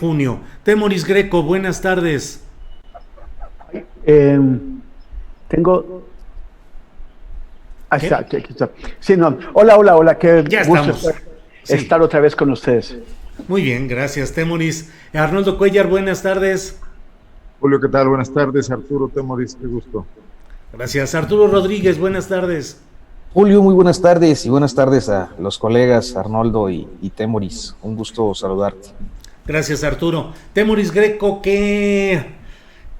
junio. Temoris Greco, buenas tardes. Tengo... ¿Qué? Aquí está. Sí, no. Hola, qué Ya gusto estamos. Sí, estar otra vez con ustedes. muy bien, gracias, Temoris. Arnoldo Cuellar, buenas tardes. Julio, ¿qué tal? Buenas tardes. Arturo Temoris, qué gusto. Gracias. Arturo Rodríguez, buenas tardes. Julio, muy buenas tardes y buenas tardes a los colegas Arnoldo y Temoris. Un gusto saludarte. Gracias, Arturo. Temoris Greco,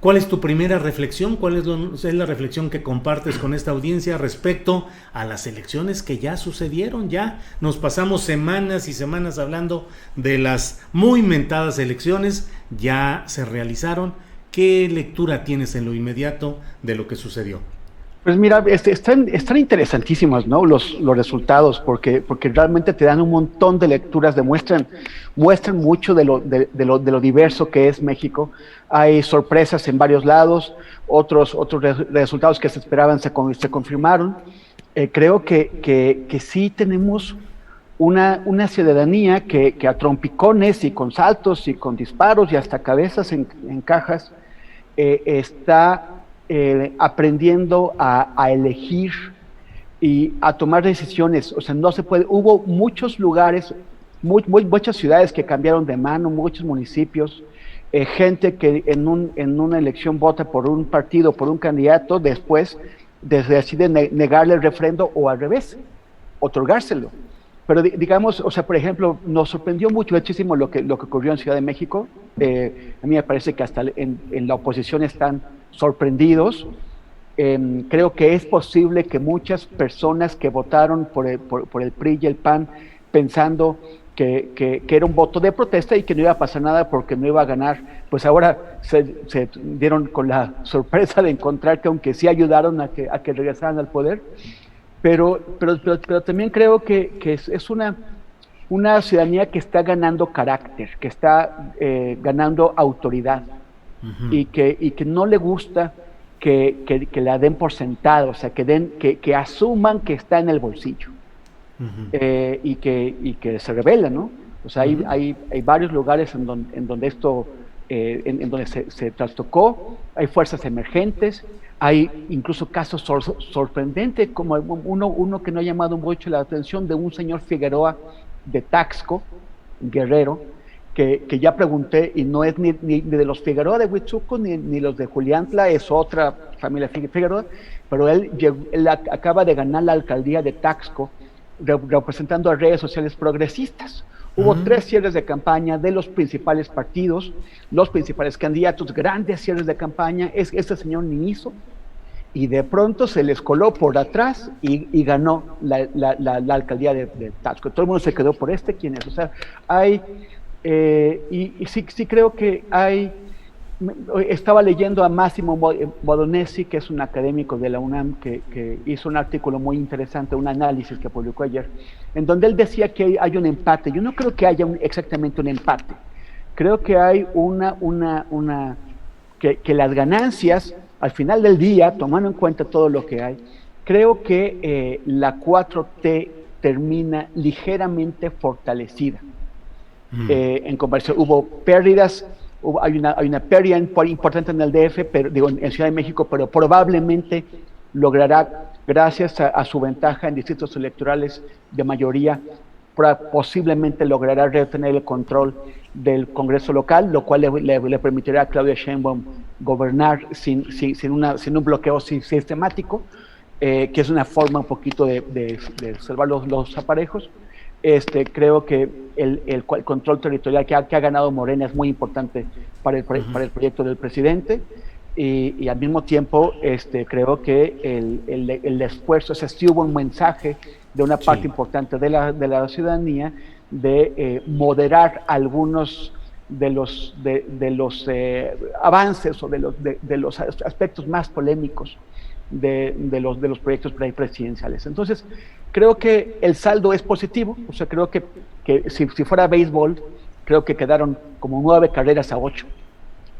¿cuál es tu primera reflexión? ¿Cuál es la reflexión que compartes con esta audiencia respecto a las elecciones que ya sucedieron? Ya nos pasamos semanas y semanas hablando de las muy mentadas elecciones, ya se realizaron. ¿Qué lectura tienes en lo inmediato de lo que sucedió? Pues mira, están interesantísimos, ¿no? Los resultados, porque realmente te dan un montón de lecturas, muestran mucho de lo diverso que es México. Hay sorpresas en varios lados, otros resultados que se esperaban se confirmaron. Creo que sí tenemos una ciudadanía que a trompicones y con saltos y con disparos y hasta cabezas en cajas está aprendiendo a elegir y a tomar decisiones. O sea, no se puede. Hubo muchos lugares, muchas ciudades que cambiaron de mano, muchos municipios, gente que en una elección vota por un partido, por un candidato, después decide negarle el refrendo o al revés, otorgárselo. Pero digamos, o sea, por ejemplo, nos sorprendió muchísimo lo que ocurrió en Ciudad de México. A mí me parece que hasta en la oposición están sorprendidos. Creo que es posible que muchas personas que votaron por el PRI y el PAN pensando que era un voto de protesta y que no iba a pasar nada porque no iba a ganar, pues ahora se dieron con la sorpresa de encontrar que aunque sí ayudaron a que regresaran al poder, pero también creo que es una ciudadanía que está ganando carácter, que está ganando autoridad. Uh-huh. y que no le gusta que la den por sentado, o sea, que asuman que está en el bolsillo. Uh-huh. Y que se revela, ¿no? O sea, Uh-huh. hay varios lugares en donde esto, en donde se trastocó, hay fuerzas emergentes, hay incluso casos sorprendentes, como uno que no ha llamado mucho la atención, de un señor Figueroa de Taxco, Guerrero, que ya pregunté, y no es ni de los Figueroa de Huitzuco, ni los de Juliantla, es otra familia Figueroa, pero él acaba de ganar la alcaldía de Taxco, representando a redes sociales progresistas. Hubo 3 cierres de campaña de los principales partidos, los principales candidatos, grandes cierres de campaña. Este señor ni hizo, y de pronto se les coló por atrás y ganó la alcaldía de Taxco. Todo el mundo se quedó por quién es. O sea, hay... y sí creo que estaba leyendo a Massimo Modonesi, que es un académico de la UNAM, que hizo un artículo muy interesante, un análisis que publicó ayer, en donde él decía que hay un empate. Yo no creo que haya exactamente un empate. Creo que hay que las ganancias, al final del día, tomando en cuenta todo lo que hay, creo que la 4T termina ligeramente fortalecida. En comparación, hubo pérdidas, hay una pérdida importante en el DF, pero digo en Ciudad de México, pero probablemente logrará, gracias a su ventaja en distritos electorales de mayoría, posiblemente logrará retener el control del Congreso local, lo cual le permitirá a Claudia Sheinbaum gobernar sin un bloqueo sistemático, que es una forma un poquito de salvar los aparejos. Creo que el control territorial que ha ganado Morena es muy importante para el proyecto del presidente, y al mismo tiempo creo que el esfuerzo, o sea, sí hubo un mensaje de una parte importante de la ciudadanía de moderar algunos de los avances o de los aspectos más polémicos de los proyectos presidenciales. Entonces, creo que el saldo es positivo. O sea, creo que si fuera béisbol, creo que quedaron como 9 carreras a 8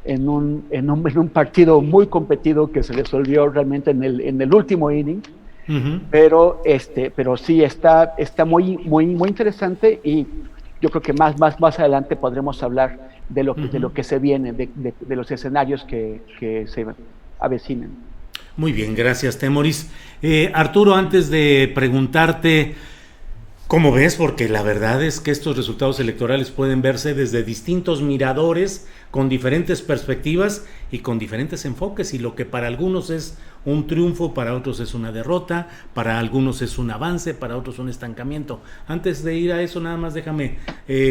en un partido muy competido que se resolvió realmente en el último inning. Uh-huh. Pero sí está muy interesante, y yo creo que más adelante podremos hablar de lo que se viene, de los escenarios que se avecinan. Muy bien, gracias, Temoris. Arturo, antes de preguntarte, ¿cómo ves? Porque la verdad es que estos resultados electorales pueden verse desde distintos miradores, con diferentes perspectivas y con diferentes enfoques, y lo que para algunos es un triunfo, para otros es una derrota, para algunos es un avance, para otros un estancamiento. Antes de ir a eso, nada más déjame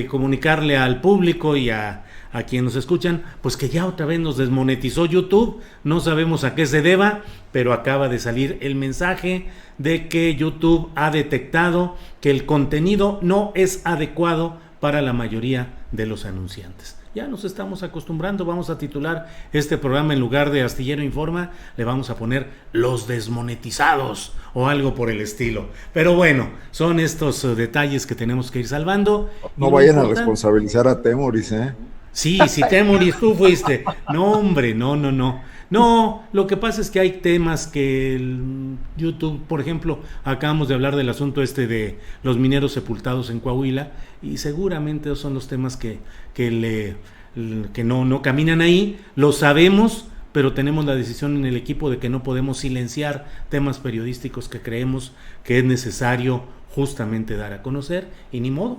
comunicarle al público y a quienes nos escuchan, pues que ya otra vez nos desmonetizó YouTube, no sabemos a qué se deba, pero acaba de salir el mensaje de que YouTube ha detectado que el contenido no es adecuado para la mayoría de los anunciantes. Ya nos estamos acostumbrando, vamos a titular este programa, en lugar de Astillero Informa, le vamos a poner Los Desmonetizados o algo por el estilo. Pero bueno, son estos detalles que tenemos que ir salvando. No vayan a responsabilizar a Temoris, ¿eh? Sí, Temoris, tú fuiste. No, hombre, no. No, lo que pasa es que hay temas que el YouTube, por ejemplo, acabamos de hablar del asunto de los mineros sepultados en Coahuila, y seguramente esos son los temas que no caminan ahí, lo sabemos, pero tenemos la decisión en el equipo de que no podemos silenciar temas periodísticos que creemos que es necesario justamente dar a conocer, y ni modo,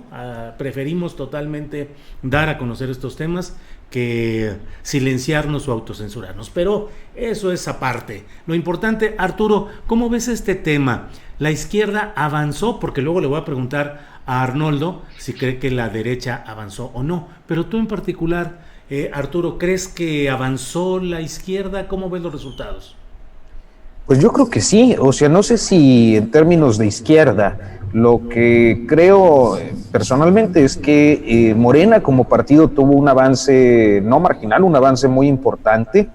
preferimos totalmente dar a conocer estos temas que silenciarnos o autocensurarnos, pero eso es aparte. Lo importante, Arturo, ¿cómo ves este tema? La izquierda avanzó, porque luego le voy a preguntar a Arnoldo si cree que la derecha avanzó o no, pero tú en particular, Arturo, ¿crees que avanzó la izquierda? ¿Cómo ves los resultados? Pues yo creo que sí, o sea, no sé si en términos de izquierda, lo que creo personalmente es que Morena como partido tuvo un avance no marginal, un avance muy importante,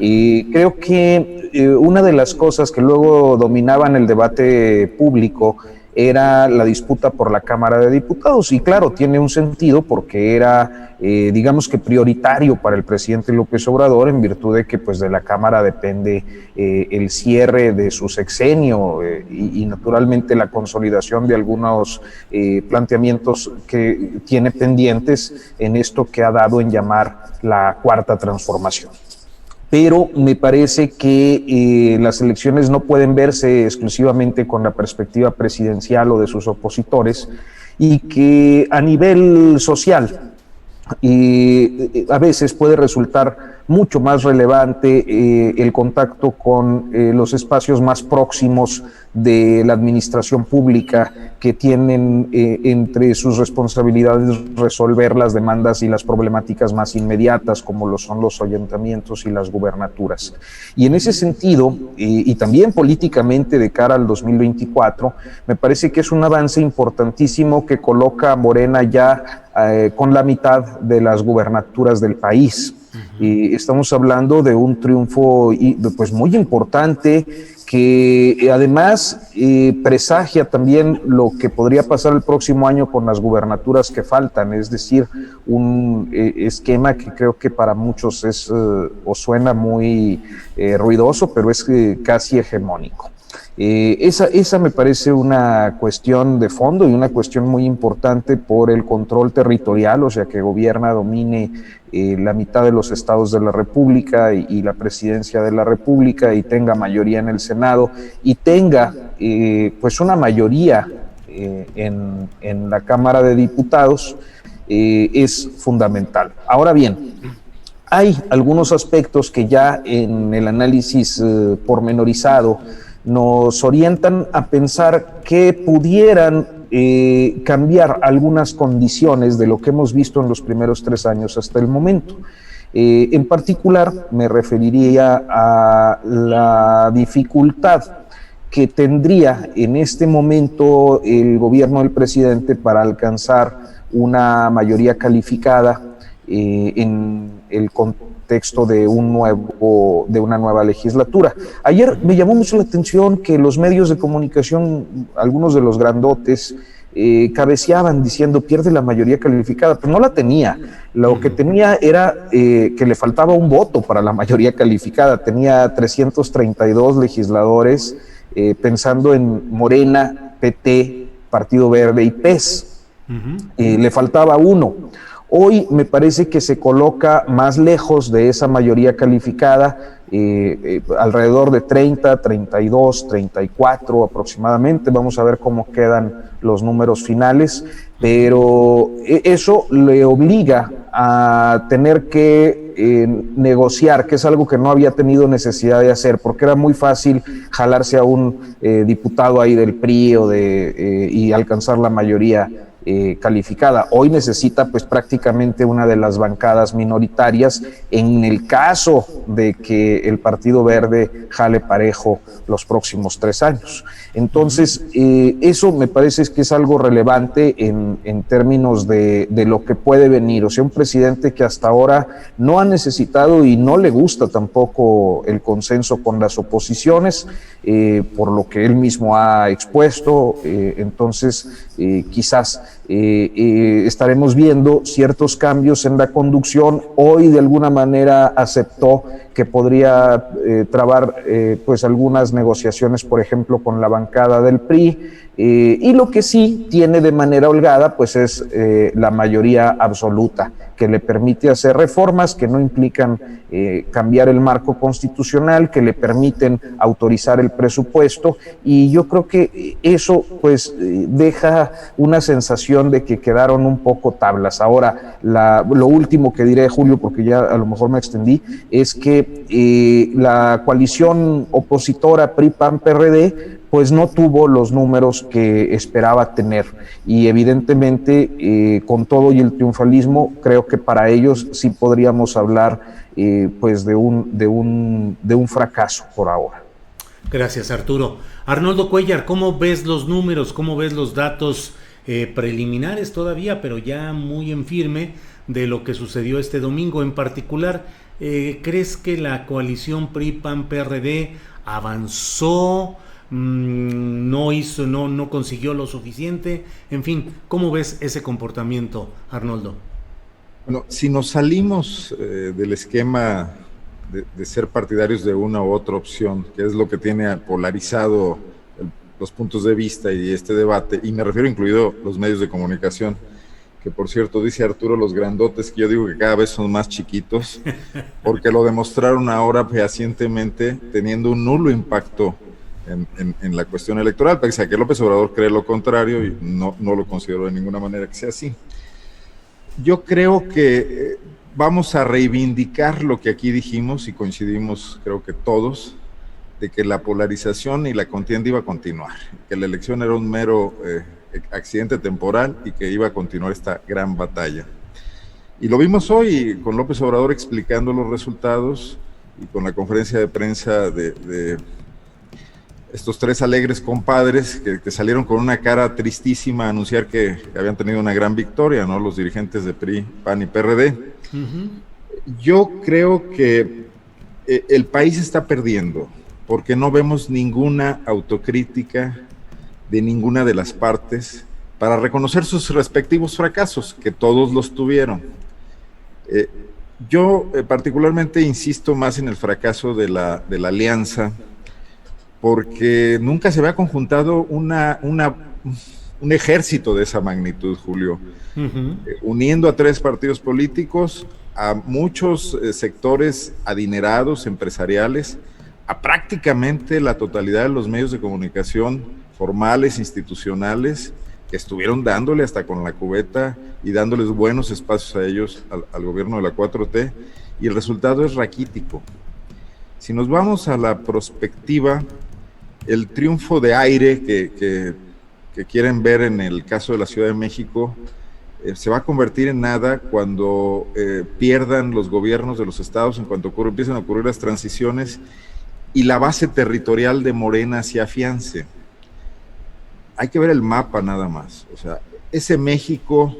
y creo que una de las cosas que luego dominaban el debate público era la disputa por la Cámara de Diputados, y claro, tiene un sentido porque era, digamos que prioritario para el presidente López Obrador, en virtud de que pues de la Cámara depende el cierre de su sexenio y naturalmente la consolidación de algunos planteamientos que tiene pendientes en esto que ha dado en llamar la Cuarta Transformación. Pero me parece que las elecciones no pueden verse exclusivamente con la perspectiva presidencial o de sus opositores, y que a nivel social a veces puede resultar mucho más relevante el contacto con los espacios más próximos de la administración pública, que tienen entre sus responsabilidades resolver las demandas y las problemáticas más inmediatas, como lo son los ayuntamientos y las gubernaturas. Y en ese sentido, y también políticamente de cara al 2024, me parece que es un avance importantísimo que coloca a Morena ya con la mitad de las gubernaturas del país. Estamos hablando de un triunfo pues muy importante, que además presagia también lo que podría pasar el próximo año con las gubernaturas que faltan, es decir, un esquema que creo que para muchos es o suena muy ruidoso, pero es casi hegemónico. Esa me parece una cuestión de fondo y una cuestión muy importante por el control territorial, o sea, que domine la mitad de los estados de la República y la presidencia de la República, y tenga mayoría en el Senado y tenga pues una mayoría en la Cámara de Diputados, es fundamental. Ahora bien, hay algunos aspectos que ya en el análisis pormenorizado nos orientan a pensar que pudieran cambiar algunas condiciones de lo que hemos visto en los primeros 3 años hasta el momento. En particular, me referiría a la dificultad que tendría en este momento el gobierno del presidente para alcanzar una mayoría calificada en el contexto de una nueva legislatura. Ayer me llamó mucho la atención que los medios de comunicación, algunos de los grandotes, cabeceaban diciendo pierde la mayoría calificada, pero no la tenía. Lo que tenía era que le faltaba un voto para la mayoría calificada. Tenía 332 legisladores, pensando en Morena, PT, Partido Verde y PES. Le faltaba uno. Hoy me parece que se coloca más lejos de esa mayoría calificada, alrededor de 30, 32, 34 aproximadamente. Vamos a ver cómo quedan los números finales, pero eso le obliga a tener que negociar, que es algo que no había tenido necesidad de hacer, porque era muy fácil jalarse a un diputado ahí del PRI y alcanzar la mayoría calificada. Hoy necesita pues prácticamente una de las bancadas minoritarias en el caso de que el Partido Verde jale parejo los próximos 3 años. Entonces, eso me parece que es algo relevante en términos de lo que puede venir. O sea, un presidente que hasta ahora no ha necesitado y no le gusta tampoco el consenso con las oposiciones, por lo que él mismo ha expuesto. Entonces, quizás estaremos viendo ciertos cambios en la conducción. Hoy de alguna manera aceptó que podría trabar pues algunas negociaciones, por ejemplo, con la bancada del PRI, y lo que sí tiene de manera holgada pues es la mayoría absoluta, que le permite hacer reformas que no implican cambiar el marco constitucional, que le permiten autorizar el presupuesto, y yo creo que eso pues deja una sensación de que quedaron un poco tablas. Ahora, lo último que diré, Julio, porque ya a lo mejor me extendí, es que la coalición opositora PRI-PAN-PRD pues no tuvo los números que esperaba tener, y evidentemente con todo y el triunfalismo creo que para ellos sí podríamos hablar pues de un fracaso por ahora. Gracias, Arturo. Arnoldo Cuellar, ¿cómo ves los números? ¿Cómo ves los datos preliminares todavía, pero ya muy en firme, de lo que sucedió este domingo? En particular, ¿crees que la coalición PRI-PAN-PRD avanzó? No consiguió lo suficiente? En fin, ¿cómo ves ese comportamiento, Arnoldo? Bueno, si nos salimos del esquema de ser partidarios de una u otra opción, que es lo que tiene polarizado los puntos de vista y este debate, y me refiero incluido los medios de comunicación, que por cierto, dice Arturo, los grandotes, que yo digo que cada vez son más chiquitos, porque lo demostraron ahora fehacientemente, teniendo un nulo impacto en la cuestión electoral, pese a que López Obrador cree lo contrario, y no lo considero de ninguna manera que sea así. Yo creo que vamos a reivindicar lo que aquí dijimos y coincidimos, creo que todos, de que la polarización y la contienda iba a continuar, que la elección era un mero accidente temporal y que iba a continuar esta gran batalla. Y lo vimos hoy con López Obrador explicando los resultados y con la conferencia de prensa de estos 3 alegres compadres que salieron con una cara tristísima a anunciar que habían tenido una gran victoria, ¿no? Los dirigentes de PRI, PAN y PRD. Yo creo que el país está perdiendo, porque no vemos ninguna autocrítica de ninguna de las partes para reconocer sus respectivos fracasos, que todos los tuvieron. Yo particularmente insisto más en el fracaso de la alianza, porque nunca se había conjuntado un ejército de esa magnitud, Julio, uniendo a 3 partidos políticos, a muchos sectores adinerados, empresariales, a prácticamente la totalidad de los medios de comunicación formales, institucionales, que estuvieron dándole hasta con la cubeta y dándoles buenos espacios a ellos, al gobierno de la 4T, y el resultado es raquítico. Si nos vamos a la perspectiva, el triunfo de aire que quieren ver en el caso de la Ciudad de México se va a convertir en nada cuando pierdan los gobiernos de los estados, en cuanto empiecen a ocurrir las transiciones y la base territorial de Morena se afiance. Hay que ver el mapa nada más. O sea, ese México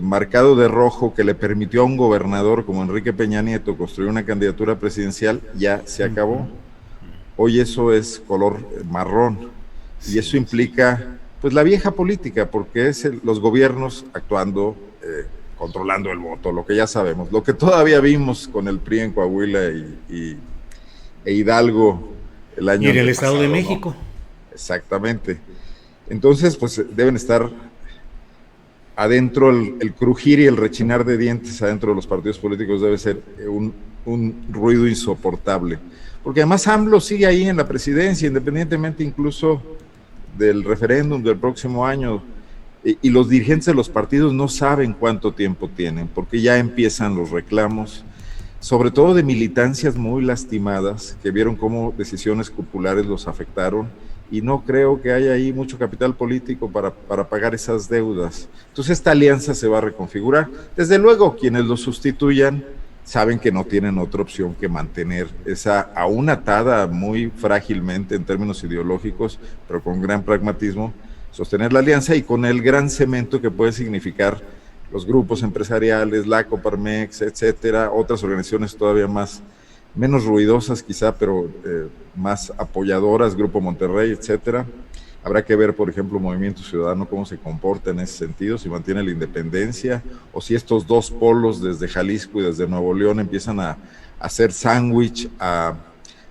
marcado de rojo que le permitió a un gobernador como Enrique Peña Nieto construir una candidatura presidencial ya se acabó. Hoy eso es color marrón, y eso implica pues la vieja política, porque es los gobiernos actuando, controlando el voto, lo que ya sabemos, lo que todavía vimos con el PRI en Coahuila e Hidalgo el año pasado. Y en el Estado de México. ¿No? Exactamente. Entonces, pues deben estar adentro el crujir y el rechinar de dientes adentro de los partidos políticos debe ser un ruido insoportable. Porque además AMLO sigue ahí en la presidencia, independientemente incluso del referéndum del próximo año, y los dirigentes de los partidos no saben cuánto tiempo tienen, porque ya empiezan los reclamos, sobre todo de militancias muy lastimadas, que vieron cómo decisiones populares los afectaron, y no creo que haya ahí mucho capital político para pagar esas deudas. Entonces esta alianza se va a reconfigurar. Desde luego, quienes lo sustituyan saben que no tienen otra opción que mantener esa aún atada muy frágilmente en términos ideológicos, pero con gran pragmatismo, sostener la alianza y con el gran cemento que puede significar los grupos empresariales, la Coparmex, etcétera, otras organizaciones todavía menos ruidosas quizá, pero más apoyadoras, Grupo Monterrey, etcétera. Habrá que ver, por ejemplo, Movimiento Ciudadano, cómo se comporta en ese sentido, si mantiene la independencia, o si estos dos polos desde Jalisco y desde Nuevo León empiezan a hacer sándwich a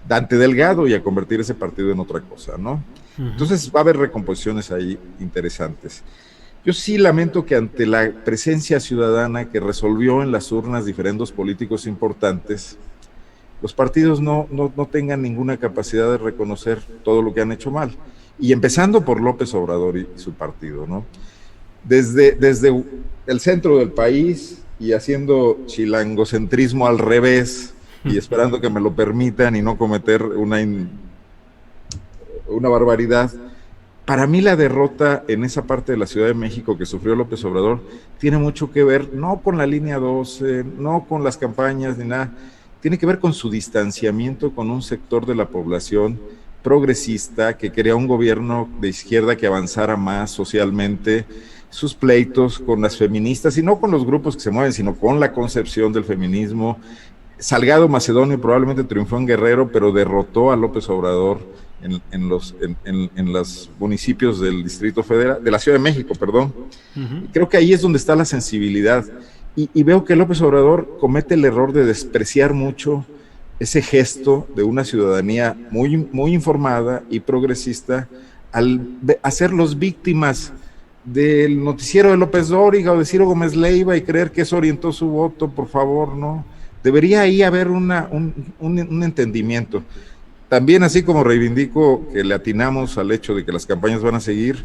Dante Delgado y a convertir ese partido en otra cosa, ¿no? Entonces va a haber recomposiciones ahí interesantes. Yo sí lamento que ante la presencia ciudadana que resolvió en las urnas diferendos políticos importantes, los partidos no tengan ninguna capacidad de reconocer todo lo que han hecho mal. Y empezando por López Obrador y su partido, ¿no? Desde el centro del país y haciendo chilangocentrismo al revés y esperando que me lo permitan y no cometer una barbaridad. Para mí la derrota en esa parte de la Ciudad de México que sufrió López Obrador tiene mucho que ver, no con la línea 12, no con las campañas ni nada, tiene que ver con su distanciamiento con un sector de la población progresista que quería un gobierno de izquierda que avanzara más socialmente, sus pleitos con las feministas y no con los grupos que se mueven, sino con la concepción del feminismo. Salgado Macedonio probablemente triunfó en Guerrero, pero derrotó a López Obrador en los municipios del Distrito Federal, de la Ciudad de México, perdón. Creo que ahí es donde está la sensibilidad. Y veo que López Obrador comete el error de despreciar mucho ese gesto de una ciudadanía muy, muy informada y progresista al hacerlos víctimas del noticiero de López Dóriga o de Ciro Gómez Leiva y creer que eso orientó su voto. Por favor, no. Debería ahí haber un entendimiento. También, así como reivindico que le atinamos al hecho de que las campañas van a seguir,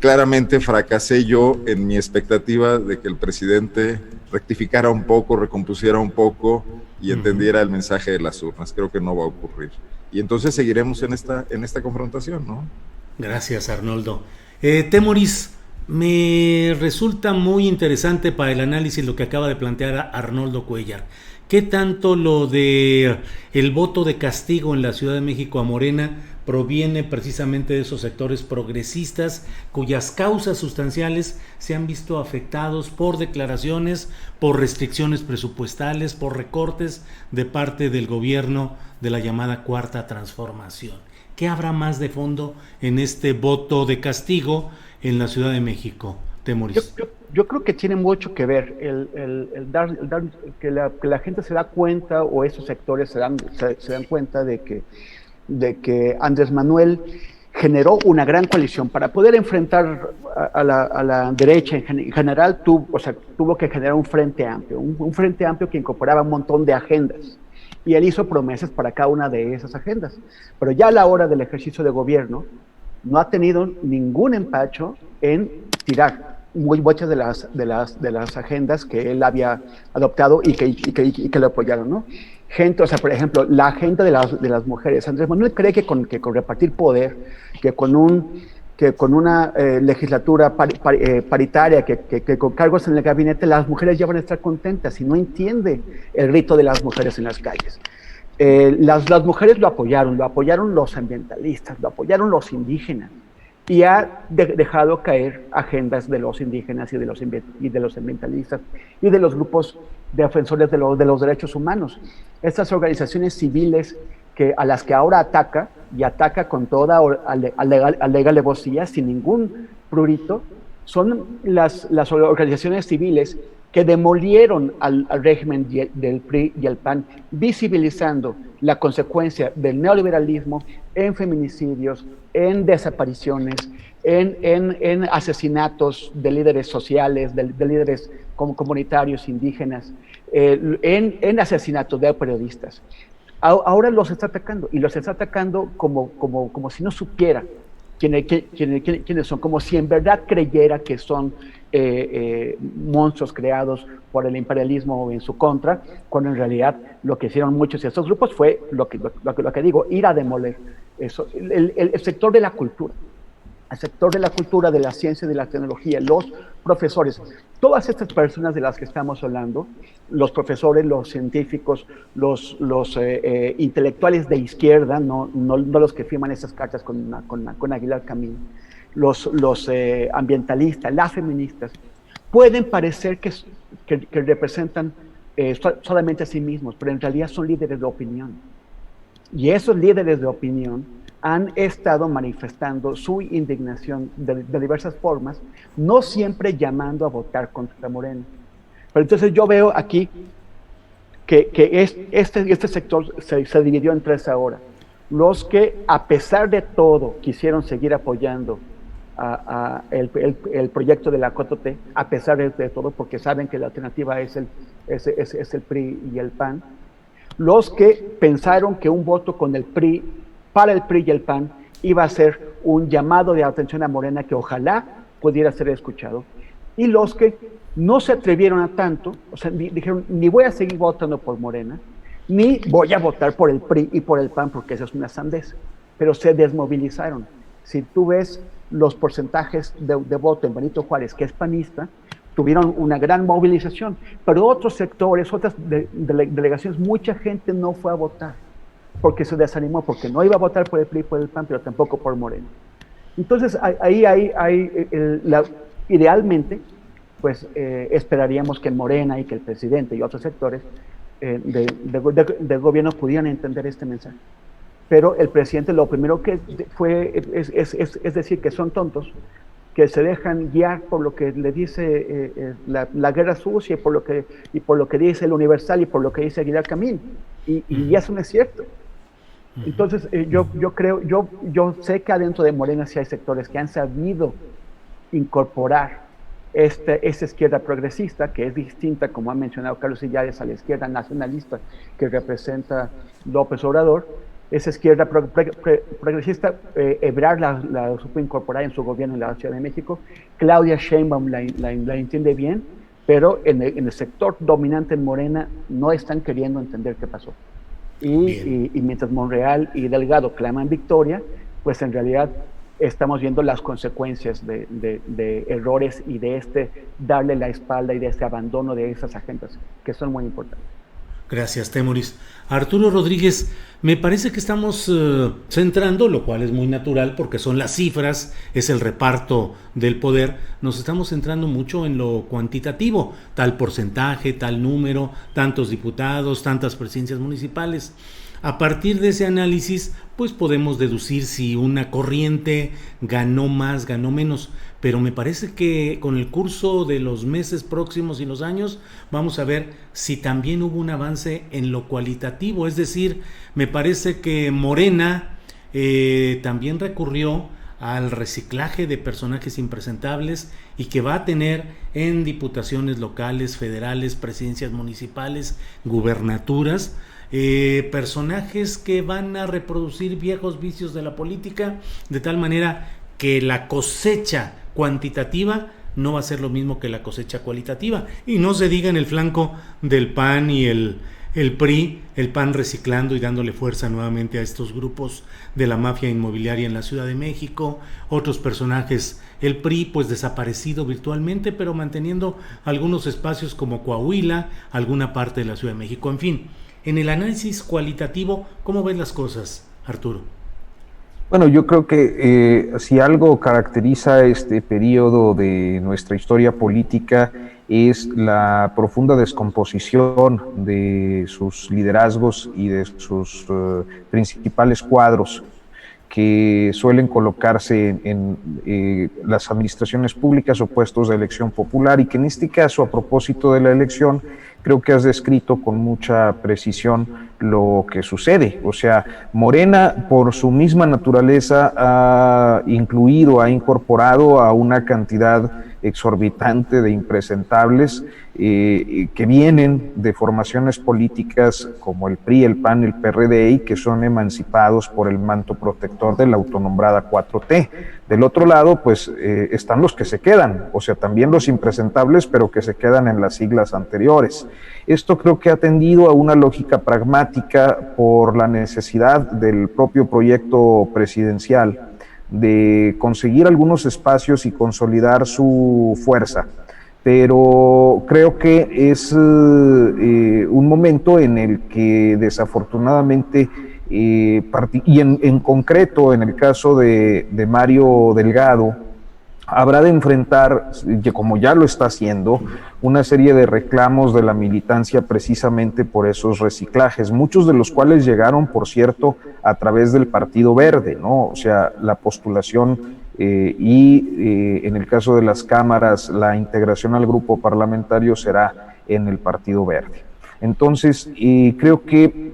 claramente fracasé yo en mi expectativa de que el presidente rectificara un poco, recompusiera un poco y entendiera el mensaje de las urnas. Creo que no va a ocurrir. Y entonces seguiremos en esta confrontación, ¿no? Gracias, Arnoldo. Temoris, me resulta muy interesante para el análisis lo que acaba de plantear Arnoldo Cuellar. ¿Qué tanto lo de el voto de castigo en la Ciudad de México a Morena proviene precisamente de esos sectores progresistas cuyas causas sustanciales se han visto afectados por declaraciones, por restricciones presupuestales, por recortes de parte del gobierno de la llamada Cuarta Transformación? ¿Qué habrá más de fondo en este voto de castigo en la Ciudad de México, Temoris? Yo creo que tiene mucho que ver el dar que la gente se da cuenta, o esos sectores se dan cuenta de que Andrés Manuel generó una gran coalición para poder enfrentar a la derecha en general. Tuvo que generar un frente amplio, un frente amplio que incorporaba un montón de agendas, y él hizo promesas para cada una de esas agendas, pero ya a la hora del ejercicio de gobierno no ha tenido ningún empacho en tirar muchas de las agendas que él había adoptado y que le apoyaron, ¿no? Gente, por ejemplo, la agenda de las mujeres. Andrés Manuel cree que con repartir poder, que con una legislatura paritaria, que con cargos en el gabinete, las mujeres ya van a estar contentas, y no entiende el grito de las mujeres en las calles. Las mujeres lo apoyaron los ambientalistas, lo apoyaron los indígenas, y ha dejado caer agendas de los indígenas y de los ambientalistas y de los grupos defensores de los derechos humanos. Estas organizaciones civiles a las que ahora ataca con toda alevosía, sin ningún prurito, son las organizaciones civiles que demolieron al régimen del PRI y el PAN, visibilizando la consecuencia del neoliberalismo en feminicidios, en desapariciones, en asesinatos de líderes sociales, de líderes comunitarios, indígenas, en asesinatos de periodistas. Ahora los está atacando, y los está atacando como si no supiera quiénes son, como si en verdad creyera que son monstruos creados por el imperialismo en su contra, cuando en realidad lo que hicieron muchos de estos grupos fue lo que digo, ir a demoler eso, el sector de la cultura. El sector de la cultura, de la ciencia, de la tecnología, los profesores, todas estas personas de las que estamos hablando, los profesores, los científicos, los intelectuales de izquierda, no los que firman esas cartas con Aguilar Camín, los ambientalistas, las feministas, pueden parecer que representan solamente a sí mismos, pero en realidad son líderes de opinión. Y esos líderes de opinión han estado manifestando su indignación de diversas formas, no siempre llamando a votar contra Morena. Pero entonces yo veo aquí que este sector se dividió en tres ahora. Los que, a pesar de todo, quisieron seguir apoyando el proyecto de la 4T, a pesar de todo, porque saben que la alternativa es el PRI y el PAN. Los que pensaron que un voto con el PRI, para el PRI y el PAN, iba a ser un llamado de atención a Morena que ojalá pudiera ser escuchado. Y los que no se atrevieron a tanto, o sea, dijeron, ni voy a seguir votando por Morena, ni voy a votar por el PRI y por el PAN, porque eso es una sandez, pero se desmovilizaron. Si tú ves los porcentajes de voto en Benito Juárez, que es panista, tuvieron una gran movilización, pero otros sectores, otras delegaciones, mucha gente no fue a votar, porque se desanimó, porque no iba a votar por el PRI y por el PAN, pero tampoco por Morena. Entonces, ahí idealmente, pues esperaríamos que Morena y que el presidente y otros sectores del gobierno pudieran entender este mensaje. Pero el presidente lo primero que fue es decir que son tontos, que se dejan guiar por lo que le dice la guerra sucia y por lo que dice el Universal y por lo que dice Aguilar Camín. Y eso no es cierto. Entonces, yo sé que adentro de Morena sí hay sectores que han sabido incorporar esa izquierda progresista, que es distinta, como ha mencionado Carlos Illares, a la izquierda nacionalista que representa López Obrador. Esa izquierda progresista, Ebrard la supo incorporar en su gobierno en la Ciudad de México. Claudia Sheinbaum la entiende bien, pero en el sector dominante en Morena no están queriendo entender qué pasó. Y mientras Monreal y Delgado claman victoria, pues en realidad estamos viendo las consecuencias de errores y de darle la espalda y de este abandono de esas agendas, que son muy importantes. Gracias, Temoris. Arturo Rodríguez, me parece que estamos centrando, lo cual es muy natural porque son las cifras, es el reparto del poder, nos estamos centrando mucho en lo cuantitativo, tal porcentaje, tal número, tantos diputados, tantas presidencias municipales. A partir de ese análisis, pues podemos deducir si una corriente ganó más, ganó menos, pero me parece que con el curso de los meses próximos y los años vamos a ver si también hubo un avance en lo cualitativo, es decir, me parece que Morena también recurrió al reciclaje de personajes impresentables y que va a tener en diputaciones locales, federales, presidencias municipales, gubernaturas, personajes que van a reproducir viejos vicios de la política, de tal manera que la cosecha cuantitativa no va a ser lo mismo que la cosecha cualitativa. Y no se diga en el flanco del PAN y el PRI, el PAN reciclando y dándole fuerza nuevamente a estos grupos de la mafia inmobiliaria en la Ciudad de México, otros personajes, el PRI pues desaparecido virtualmente, pero manteniendo algunos espacios como Coahuila, alguna parte de la Ciudad de México, en fin. En el análisis cualitativo, ¿cómo ves las cosas, Arturo? Bueno, yo creo que si algo caracteriza este periodo de nuestra historia política es la profunda descomposición de sus liderazgos y de sus principales cuadros. que suelen colocarse en las administraciones públicas o puestos de elección popular, y que en este caso, a propósito de la elección, creo que has descrito con mucha precisión lo que sucede. O sea, Morena, por su misma naturaleza, ha incorporado a una cantidad exorbitante de impresentables que vienen de formaciones políticas como el PRI, el PAN, el PRD, y que son emancipados por el manto protector de la autonombrada 4T. Del otro lado, pues están los que se quedan, o sea, también los impresentables, pero que se quedan en las siglas anteriores. Esto creo que ha tendido a una lógica pragmática por la necesidad del propio proyecto presidencial de conseguir algunos espacios y consolidar su fuerza. Pero creo que es un momento en el que desafortunadamente, y en concreto en el caso de Mario Delgado, habrá de enfrentar, como ya lo está haciendo, una serie de reclamos de la militancia precisamente por esos reciclajes, muchos de los cuales llegaron, por cierto, a través del Partido Verde, ¿no? O sea, la postulación en el caso de las cámaras, la integración al grupo parlamentario será en el Partido Verde. Entonces, creo que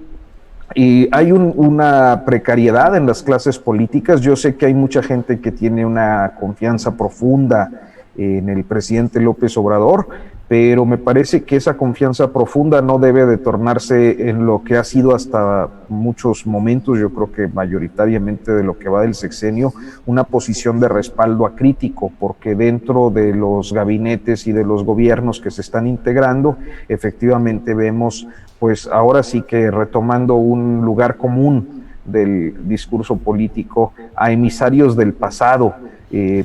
hay una precariedad en las clases políticas. Yo sé que hay mucha gente que tiene una confianza profunda en el presidente López Obrador, pero me parece que esa confianza profunda no debe de tornarse en lo que ha sido hasta muchos momentos, yo creo que mayoritariamente de lo que va del sexenio, una posición de respaldo acrítico, porque dentro de los gabinetes y de los gobiernos que se están integrando, efectivamente vemos, pues ahora sí que retomando un lugar común del discurso político, a emisarios del pasado,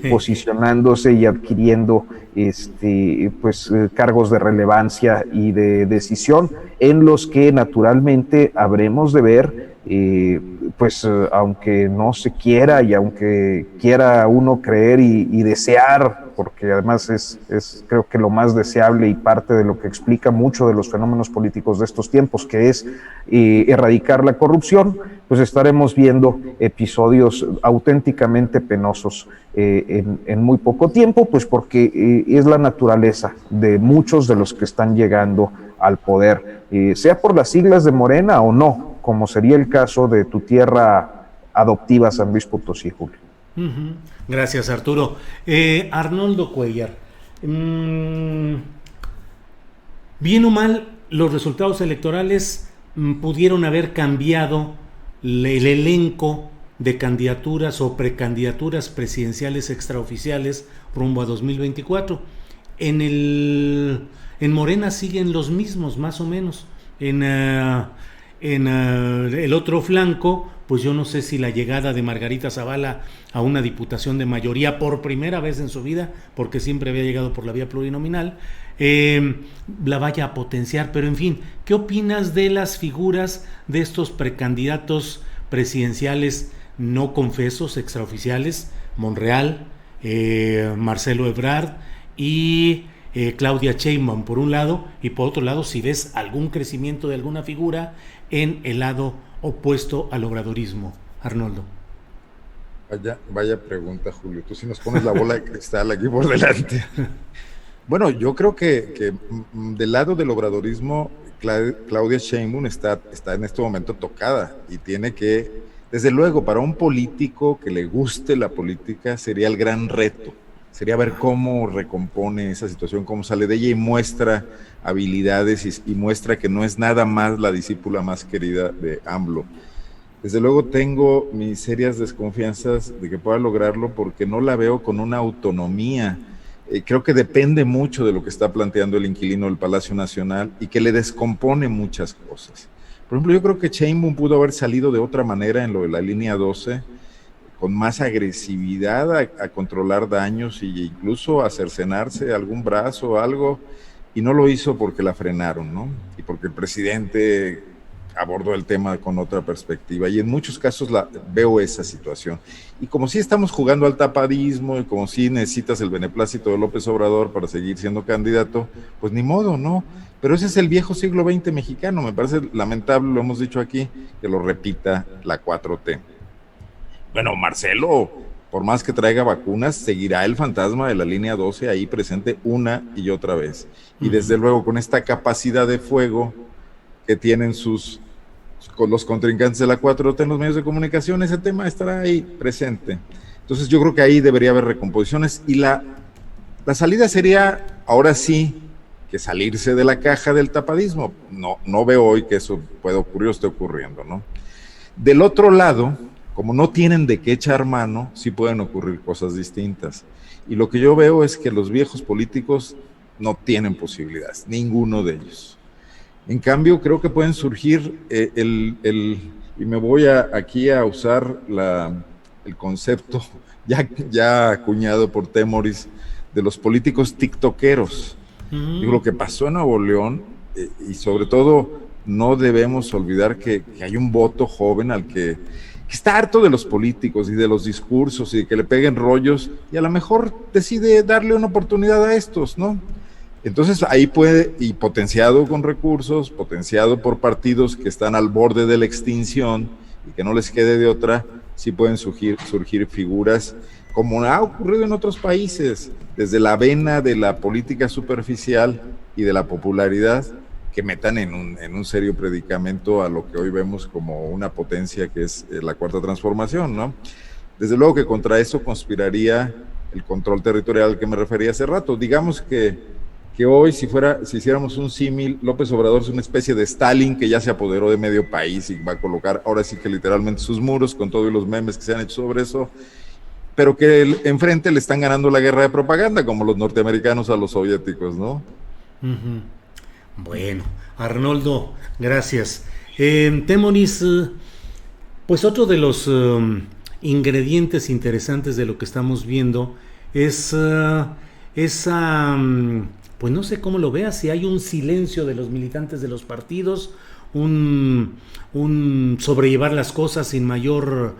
posicionándose y adquiriendo cargos de relevancia y de decisión, en los que naturalmente habremos de ver, aunque no se quiera y aunque quiera uno creer y desear, porque además es creo que lo más deseable y parte de lo que explica mucho de los fenómenos políticos de estos tiempos, que es erradicar la corrupción, pues estaremos viendo episodios auténticamente penosos en muy poco tiempo, pues porque es la naturaleza de muchos de los que están llegando al poder, sea por las siglas de Morena o no, como sería el caso de tu tierra adoptiva, San Luis Potosí, Julio. Uh-huh. Gracias, Arturo. Arnoldo Cuellar, bien o mal, los resultados electorales pudieron haber cambiado el elenco de candidaturas o precandidaturas presidenciales extraoficiales rumbo a 2024. En Morena siguen los mismos, más o menos. En el otro flanco, pues yo no sé si la llegada de Margarita Zavala a una diputación de mayoría por primera vez en su vida, porque siempre había llegado por la vía plurinominal, la vaya a potenciar. Pero en fin, ¿qué opinas de las figuras de estos precandidatos presidenciales no confesos, extraoficiales? Monreal, Marcelo Ebrard y Claudia Sheinbaum por un lado, y por otro lado si ves algún crecimiento de alguna figura en el lado opuesto al obradorismo. Arnoldo. Vaya pregunta, Julio. Tú sí nos pones la bola de cristal aquí por delante. Bueno, yo creo que del lado del obradorismo, Claudia Sheinbaum está en este momento tocada y tiene que, desde luego, para un político que le guste la política, sería el gran reto. Sería ver cómo recompone esa situación, cómo sale de ella y muestra habilidades y muestra que no es nada más la discípula más querida de AMLO. Desde luego tengo mis serias desconfianzas de que pueda lograrlo porque no la veo con una autonomía. Creo que depende mucho de lo que está planteando el inquilino del Palacio Nacional y que le descompone muchas cosas. Por ejemplo, yo creo que Sheinbaum pudo haber salido de otra manera en lo de la línea 12, con más agresividad a controlar daños e incluso a cercenarse algún brazo o algo, y no lo hizo porque la frenaron, ¿no? Y porque el presidente abordó el tema con otra perspectiva, y en muchos casos veo esa situación. Y como si estamos jugando al tapadismo, y como si necesitas el beneplácito de López Obrador para seguir siendo candidato, pues ni modo, ¿no? Pero ese es el viejo siglo XX mexicano, me parece lamentable, lo hemos dicho aquí, que lo repita la 4T. Bueno, Marcelo, por más que traiga vacunas, seguirá el fantasma de la línea 12 ahí presente una y otra vez. Y desde luego con esta capacidad de fuego que tienen con los contrincantes de la 4T en los medios de comunicación, ese tema estará ahí presente. Entonces yo creo que ahí debería haber recomposiciones y la salida sería, ahora sí, que salirse de la caja del tapadismo. No veo hoy que eso pueda ocurrir o esté ocurriendo, ¿no? Del otro lado, como no tienen de qué echar mano, sí pueden ocurrir cosas distintas. Y lo que yo veo es que los viejos políticos no tienen posibilidades, ninguno de ellos. En cambio, creo que pueden surgir y me voy aquí a usar el concepto ya acuñado por Temoris de los políticos tiktokeros. Digo, lo que pasó en Nuevo León, y sobre todo no debemos olvidar que hay un voto joven al que está harto de los políticos y de los discursos y de que le peguen rollos, y a lo mejor decide darle una oportunidad a estos, ¿no? Entonces ahí puede, y potenciado con recursos, potenciado por partidos que están al borde de la extinción y que no les quede de otra, sí pueden surgir figuras como ha ocurrido en otros países, desde la vena de la política superficial y de la popularidad, que metan en un serio predicamento a lo que hoy vemos como una potencia que es la Cuarta Transformación, ¿no? Desde luego que contra eso conspiraría el control territorial al que me refería hace rato. Digamos que hoy, si hiciéramos un símil, López Obrador es una especie de Stalin que ya se apoderó de medio país y va a colocar ahora sí que literalmente sus muros con todos los memes que se han hecho sobre eso, pero que enfrente le están ganando la guerra de propaganda, como los norteamericanos a los soviéticos, ¿no? Uh-huh. Bueno, Arnoldo, gracias. Temoris, pues otro de los ingredientes interesantes de lo que estamos viendo es pues no sé cómo lo veas, si hay un silencio de los militantes de los partidos, un sobrellevar las cosas sin mayor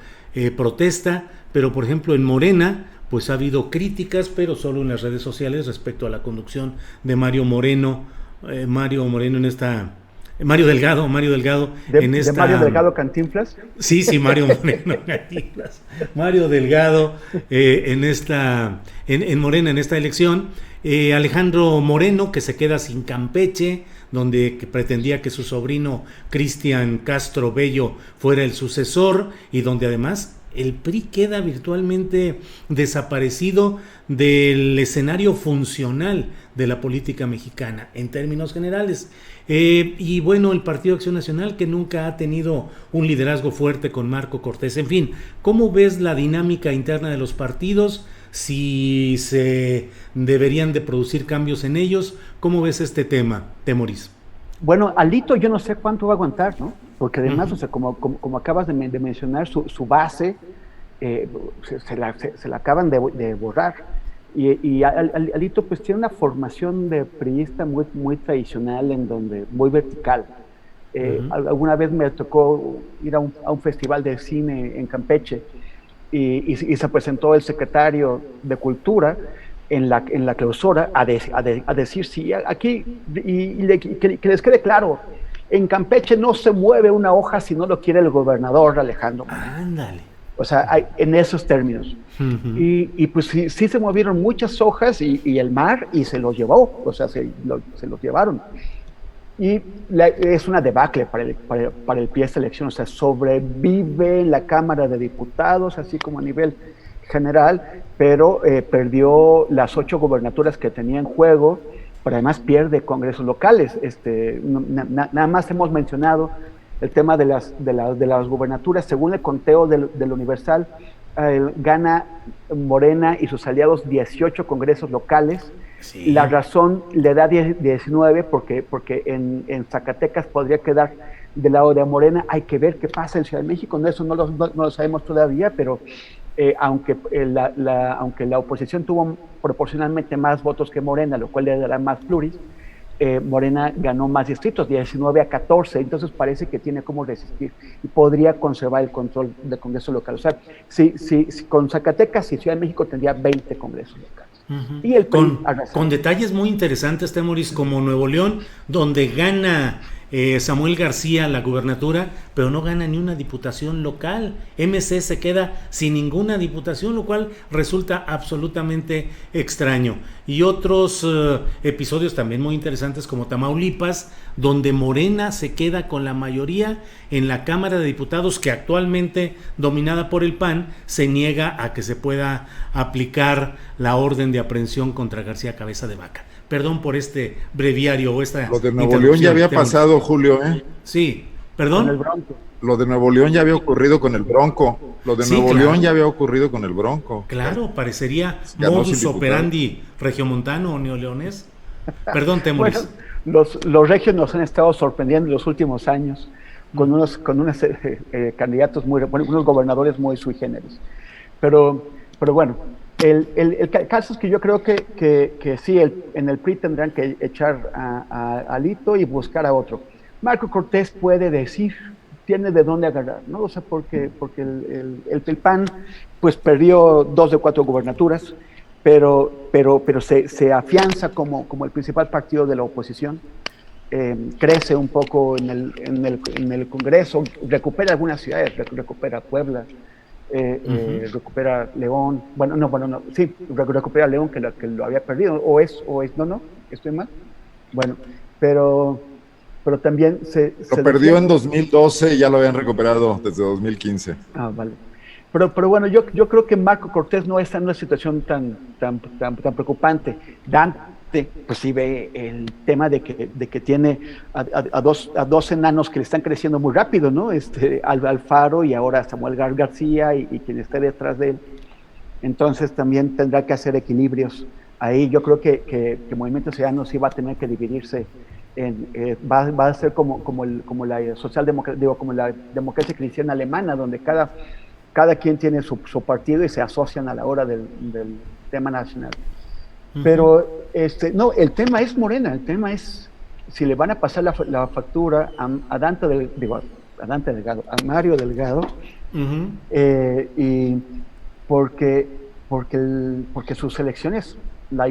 protesta, pero por ejemplo en Morena pues ha habido críticas, pero solo en las redes sociales respecto a la conducción de Mario Delgado en esta... ¿De Mario Delgado Cantinflas? Sí, Mario Moreno Cantinflas. Mario Delgado en Morena en esta elección. Alejandro Moreno, que se queda sin Campeche, donde pretendía que su sobrino Cristian Castro Bello fuera el sucesor, y donde además el PRI queda virtualmente desaparecido del escenario funcional de la política mexicana en términos generales. Y bueno, el Partido Acción Nacional, que nunca ha tenido un liderazgo fuerte con Marco Cortés. En fin, ¿cómo ves la dinámica interna de los partidos? Si se deberían de producir cambios en ellos, ¿cómo ves este tema, Temoris? Bueno, Alito yo no sé cuánto va a aguantar, ¿no? Porque además, o sea, como acabas de mencionar, su base se la acaban de borrar. Y Alito pues tiene una formación de priista muy tradicional, muy vertical. Alguna vez me tocó ir a un festival de cine en Campeche y se presentó el secretario de Cultura en la clausura a decir, sí, aquí, que les quede claro, en Campeche no se mueve una hoja si no lo quiere el gobernador Alejandro. Ándale. O sea, en esos términos. Uh-huh. Y pues sí se movieron muchas hojas y el mar y se los llevó, o sea, se los llevaron. Y es una debacle para el PRI esta elección, o sea, sobrevive en la Cámara de Diputados, así como a nivel general, pero perdió las 8 gobernaturas que tenía en juego, pero además pierde congresos locales. Nada más hemos mencionado el tema de las gubernaturas. Según el conteo del Universal, gana Morena y sus aliados 18 congresos locales. Sí. La razón le da 19 porque en Zacatecas podría quedar del lado de Morena. Hay que ver qué pasa en Ciudad de México, eso no lo sabemos todavía, pero aunque la oposición tuvo proporcionalmente más votos que Morena, lo cual le dará más pluris, Morena ganó más distritos, 19-14, entonces parece que tiene cómo resistir y podría conservar el control del Congreso local. O sea, si con Zacatecas y Ciudad de México tendría 20 congresos locales. Uh-huh. Y con detalles muy interesantes, Temoris, como Nuevo León, donde gana Samuel García la gubernatura, pero no gana ni una diputación local. MC se queda sin ninguna diputación, lo cual resulta absolutamente extraño. Y otros episodios también muy interesantes como Tamaulipas, donde Morena se queda con la mayoría en la Cámara de Diputados, que actualmente dominada por el PAN se niega a que se pueda aplicar la orden de aprehensión contra García Cabeza de Vaca. Perdón por este breviario o esta. Lo de Nuevo León ya había pasado, Julio, ¿eh? Sí, perdón. Con el Bronco. Lo de Nuevo León ya había ocurrido con el Bronco. Lo de Nuevo León ya había ocurrido con el Bronco. Claro, parecería modus operandi regiomontano o neoleonés. Perdón, Temoris. Bueno, los regios nos han estado sorprendiendo en los últimos años con unos candidatos unos gobernadores muy sui generis. Pero bueno, el caso es que yo creo que sí, en el PRI tendrán que echar a Alito y buscar a otro. Marco Cortés puede decir, tiene de dónde agarrar, ¿no? O sea, porque el PAN pues perdió 2 de 4 gubernaturas, pero se afianza como el principal partido de la oposición, crece un poco en el Congreso, recupera algunas ciudades, recupera Puebla, recupera León, recupera León que lo había perdido, o no, estoy mal, bueno, pero también lo perdió en 2012 y ya lo habían recuperado desde 2015. Vale. Pero bueno, yo creo que Marco Cortés no está en una situación tan preocupante. Dante, pues sí ve el tema de que tiene a dos enanos que le están creciendo muy rápido, ¿no? Alfaro y ahora Samuel García y quien esté detrás de él. Entonces también tendrá que hacer equilibrios. Ahí yo creo que Movimiento Ciudadano sí va a tener que dividirse. Va a ser como la socialdemocracia, como la democracia cristiana alemana, donde cada quien tiene su partido y se asocian a la hora del tema nacional. Pero no, el tema es Morena, el tema es si le van a pasar la factura a Mario Delgado, y porque sus elecciones la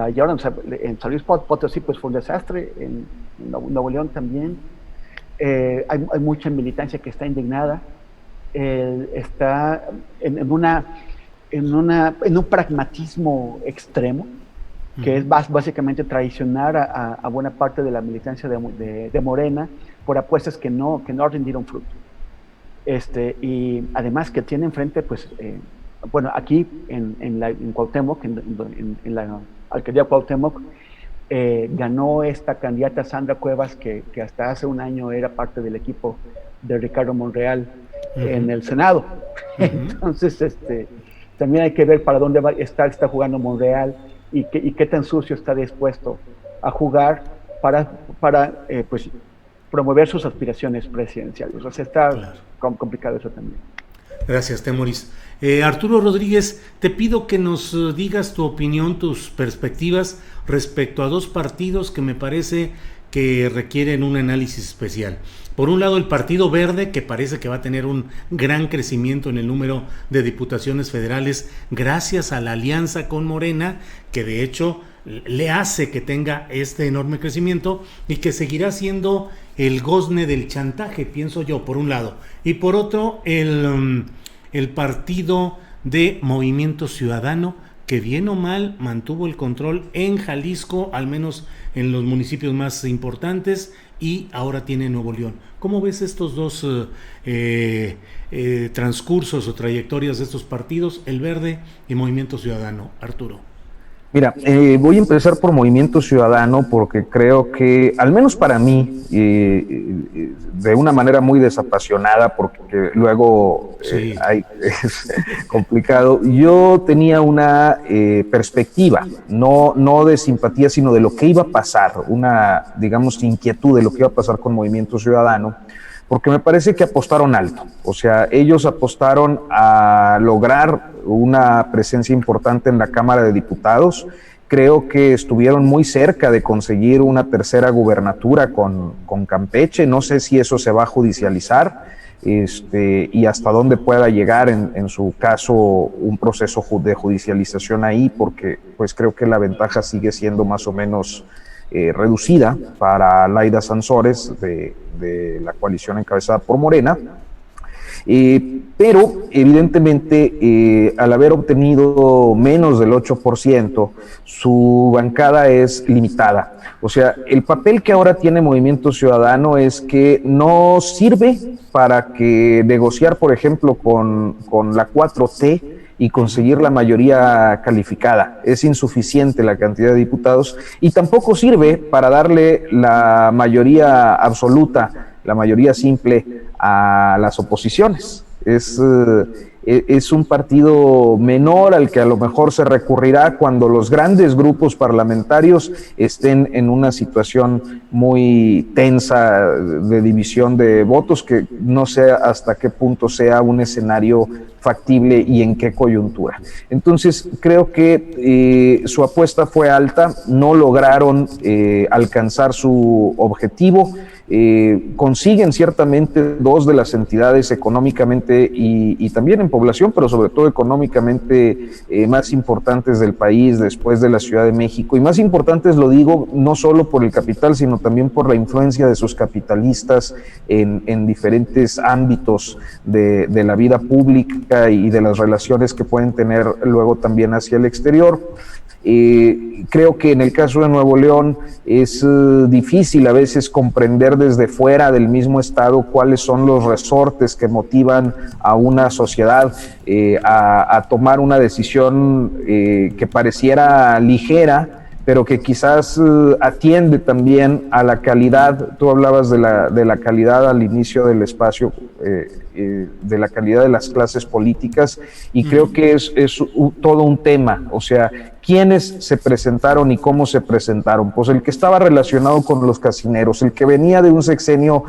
llevaron, o sea, en San Luis Potosí pues fue un desastre, en Nuevo León también, hay mucha militancia que está indignada, está en un pragmatismo extremo, que es básicamente traicionar a buena parte de la militancia de Morena por apuestas que no rindieron fruto. Y además que tiene enfrente, pues, aquí en Cuauhtémoc, en la alcaldía Cuauhtémoc, ganó esta candidata Sandra Cuevas, que hasta hace un año era parte del equipo de Ricardo Monreal en el Senado. Entonces, también hay que ver para dónde está jugando Monreal y qué tan sucio está dispuesto a jugar para pues, promover sus aspiraciones presidenciales. O sea, está complicado eso también. Gracias, Temoris. Arturo Rodríguez, te pido que nos digas tu opinión, tus perspectivas respecto a 2 partidos que me parece que requieren un análisis especial. Por un lado, el Partido Verde, que parece que va a tener un gran crecimiento en el número de diputaciones federales gracias a la alianza con Morena, que de hecho le hace que tenga este enorme crecimiento y que seguirá siendo el gozne del chantaje, pienso yo, por un lado. Y por otro, el Partido de Movimiento Ciudadano, que bien o mal mantuvo el control en Jalisco, al menos en los municipios más importantes, y ahora tiene Nuevo León. ¿Cómo ves estos 2 transcursos o trayectorias de estos partidos, el Verde y Movimiento Ciudadano, Arturo? Mira, voy a empezar por Movimiento Ciudadano porque creo que, al menos para mí, de una manera muy desapasionada, porque luego es complicado, yo tenía una perspectiva, no de simpatía, sino de lo que iba a pasar, una, digamos, inquietud de lo que iba a pasar con Movimiento Ciudadano, porque me parece que apostaron alto. O sea, ellos apostaron a lograr una presencia importante en la Cámara de Diputados. Creo que estuvieron muy cerca de conseguir una tercera gubernatura con Campeche. No sé si eso se va a judicializar y hasta dónde pueda llegar en su caso un proceso de judicialización ahí, porque pues creo que la ventaja sigue siendo más o menos reducida para Laida Sansores de la coalición encabezada por Morena. Pero evidentemente al haber obtenido menos del 8%, su bancada es limitada. O sea, el papel que ahora tiene Movimiento Ciudadano es que no sirve para que negociar, por ejemplo, con la 4T y conseguir la mayoría calificada. Es insuficiente la cantidad de diputados y tampoco sirve para darle la mayoría absoluta, la mayoría simple a las oposiciones. Es un partido menor al que a lo mejor se recurrirá cuando los grandes grupos parlamentarios estén en una situación muy tensa de división de votos, que no sé hasta qué punto sea un escenario factible y en qué coyuntura. Entonces creo que su apuesta fue alta, no lograron alcanzar su objetivo. Consiguen ciertamente dos de las entidades económicamente y también en población, pero sobre todo económicamente más importantes del país después de la Ciudad de México, y más importantes, lo digo, no solo por el capital, sino también por la influencia de sus capitalistas en diferentes ámbitos de la vida pública y de las relaciones que pueden tener luego también hacia el exterior. Creo que en el caso de Nuevo León es difícil a veces comprender desde fuera del mismo estado cuáles son los resortes que motivan a una sociedad a tomar una decisión que pareciera ligera, pero que quizás atiende también a la calidad. Tú hablabas de la calidad al inicio del espacio, de la calidad de las clases políticas, y creo que es todo un tema. O sea, quiénes se presentaron y cómo se presentaron. Pues el que estaba relacionado con los casineros, el que venía de un sexenio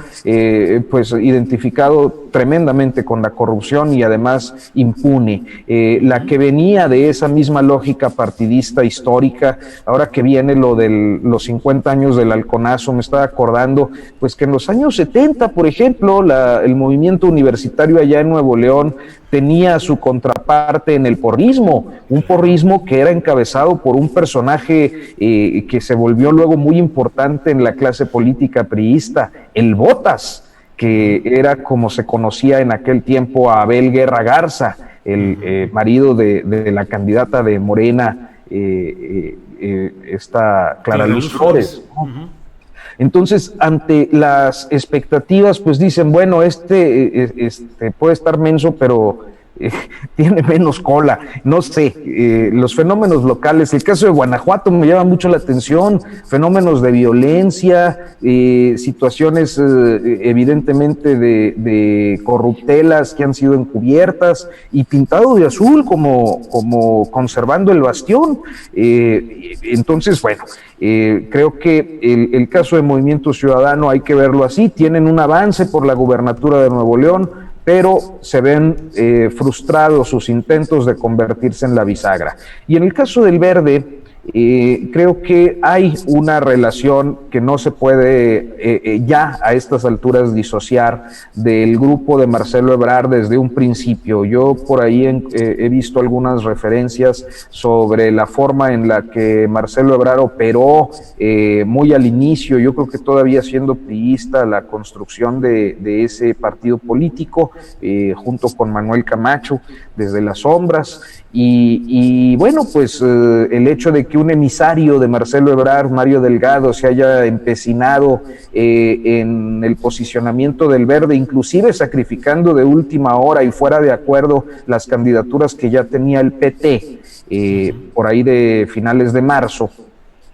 pues identificado tremendamente con la corrupción y además impune, la que venía de esa misma lógica partidista histórica. Ahora que viene lo de los 50 años del halconazo, me estaba acordando pues que en los años 70, por ejemplo, el movimiento universitario allá en Nuevo León tenía su contraparte en el porrismo, un porrismo que era encabezado por un personaje que se volvió luego muy importante en la clase política priista, el Botas, que era como se conocía en aquel tiempo a Abel Guerra Garza, el marido de la candidata de Morena, esta Clara Luz Flores. Entonces, ante las expectativas, pues dicen, bueno, este puede estar menso, pero tiene menos cola. No sé, los fenómenos locales, el caso de Guanajuato me llama mucho la atención, fenómenos de violencia, situaciones evidentemente de corruptelas que han sido encubiertas y pintado de azul como conservando el bastión. Entonces, bueno, creo que el caso de Movimiento Ciudadano hay que verlo así. Tienen un avance por la gubernatura de Nuevo León, pero se ven frustrados sus intentos de convertirse en la bisagra. Y en el caso del Verde, creo que hay una relación que no se puede ya a estas alturas disociar del grupo de Marcelo Ebrard desde un principio. Yo por ahí he visto algunas referencias sobre la forma en la que Marcelo Ebrard operó muy al inicio, yo creo que todavía siendo priista, la construcción de ese partido político junto con Manuel Camacho desde las sombras. Y bueno, pues el hecho de que un emisario de Marcelo Ebrard, Mario Delgado, se haya empecinado en el posicionamiento del Verde, inclusive sacrificando de última hora y fuera de acuerdo las candidaturas que ya tenía el PT por ahí de finales de marzo,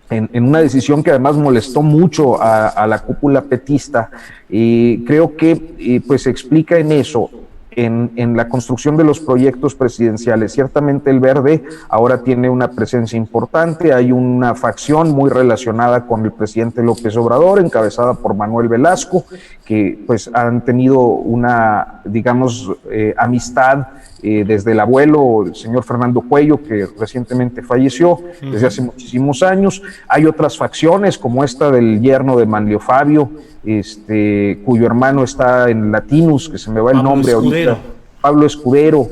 en una decisión que además molestó mucho a la cúpula petista, creo que pues se explica en eso. En la construcción de los proyectos presidenciales. Ciertamente el Verde ahora tiene una presencia importante, hay una facción muy relacionada con el presidente López Obrador, encabezada por Manuel Velasco, que pues han tenido una, digamos, amistad desde el abuelo, el señor Fernando Cuello, que recientemente falleció desde hace muchísimos años. Hay otras facciones como esta del yerno de Manlio Fabio, cuyo hermano está en Latinus, que se me va el nombre ahorita. Pablo Escudero,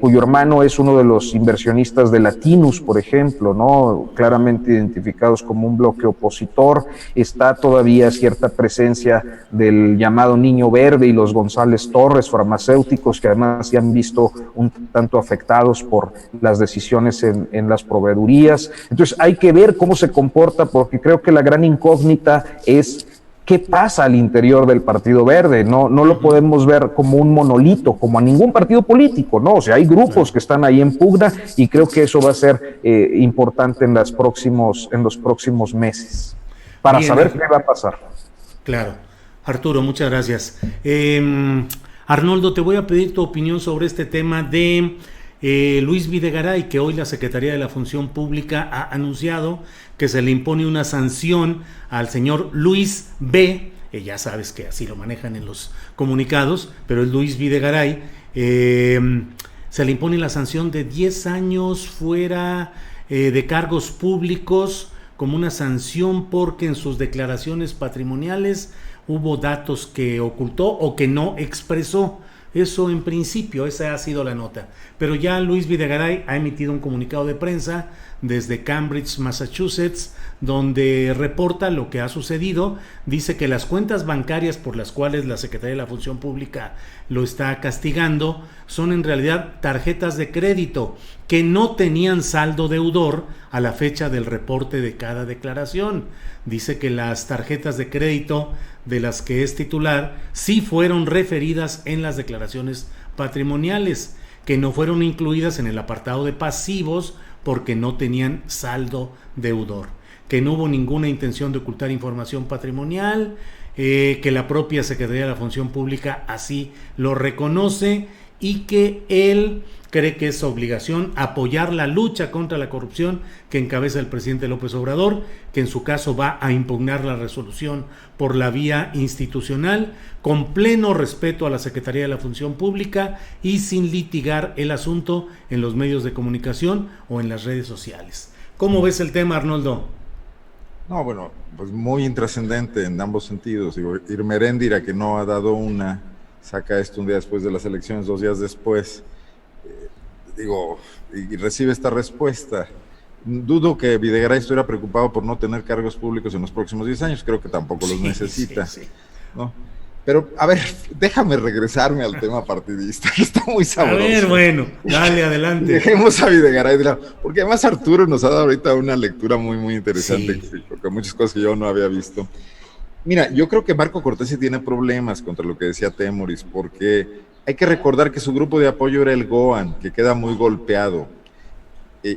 cuyo hermano es uno de los inversionistas de Latinus, por ejemplo, ¿no? Claramente identificados como un bloque opositor. Está todavía cierta presencia del llamado Niño Verde y los González Torres, farmacéuticos, que además se han visto un tanto afectados por las decisiones en las proveedurías. Entonces hay que ver cómo se comporta, porque creo que la gran incógnita es qué pasa al interior del Partido Verde. No lo podemos ver como un monolito, como a ningún partido político, ¿no? O sea, hay grupos que están ahí en pugna, y creo que eso va a ser importante en los próximos meses, para saber qué va a pasar. Claro. Arturo, muchas gracias. Arnoldo, te voy a pedir tu opinión sobre este tema de Luis Videgaray, que hoy la Secretaría de la Función Pública ha anunciado que se le impone una sanción al señor Luis B. Ya sabes que así lo manejan en los comunicados, pero es Luis Videgaray. Se le impone la sanción de 10 años fuera de cargos públicos, como una sanción porque en sus declaraciones patrimoniales hubo datos que ocultó o que no expresó. Eso en principio, esa ha sido la nota. Pero ya Luis Videgaray ha emitido un comunicado de prensa desde Cambridge, Massachusetts, donde reporta lo que ha sucedido. Dice que las cuentas bancarias por las cuales la Secretaría de la Función Pública lo está castigando son en realidad tarjetas de crédito que no tenían saldo deudor a la fecha del reporte de cada declaración. Dice que las tarjetas de crédito de las que es titular sí fueron referidas en las declaraciones patrimoniales, que no fueron incluidas en el apartado de pasivos porque no tenían saldo deudor, que no hubo ninguna intención de ocultar información patrimonial, que la propia Secretaría de la Función Pública así lo reconoce, y que él cree que es su obligación apoyar la lucha contra la corrupción que encabeza el presidente López Obrador, que en su caso va a impugnar la resolución por la vía institucional, con pleno respeto a la Secretaría de la Función Pública y sin litigar el asunto en los medios de comunicación o en las redes sociales. ¿Cómo ves el tema, Arnoldo? No, bueno, pues muy intrascendente en ambos sentidos. Digo, Irmeréndira, que no ha dado una, saca esto un día después de las elecciones, 2 días después, y recibe esta respuesta. Dudo que Videgaray estuviera preocupado por no tener cargos públicos en los próximos 10 años, creo que tampoco los necesita, sí. ¿No? Pero, a ver, déjame regresarme al tema partidista, que está muy sabroso. A ver, bueno, dale, adelante. Dejemos a Videgaray de lado, porque además Arturo nos ha dado ahorita una lectura muy, muy interesante, sí, porque muchas cosas que yo no había visto. Mira, yo creo que Marco Cortés sí tiene problemas contra lo que decía Temoris, porque hay que recordar que su grupo de apoyo era el GOAN, que queda muy golpeado.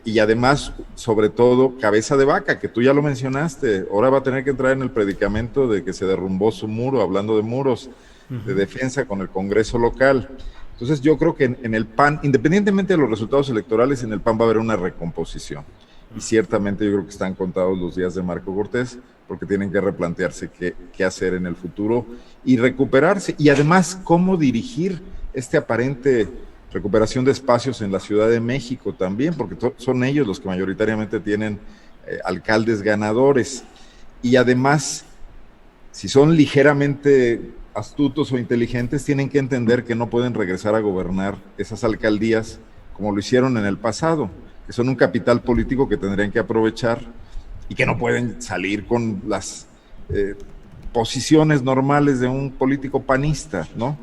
Y además, sobre todo, Cabeza de Vaca, que tú ya lo mencionaste, ahora va a tener que entrar en el predicamento de que se derrumbó su muro, hablando de muros de defensa con el Congreso local. Entonces yo creo que en el PAN, independientemente de los resultados electorales, en el PAN va a haber una recomposición. Y ciertamente yo creo que están contados los días de Marco Cortés, porque tienen que replantearse qué hacer en el futuro y recuperarse. Y además, cómo dirigir este aparente recuperación de espacios en la Ciudad de México también, porque son ellos los que mayoritariamente tienen alcaldes ganadores. Y además, si son ligeramente astutos o inteligentes, tienen que entender que no pueden regresar a gobernar esas alcaldías como lo hicieron en el pasado, que son un capital político que tendrían que aprovechar y que no pueden salir con las posiciones normales de un político panista, ¿no?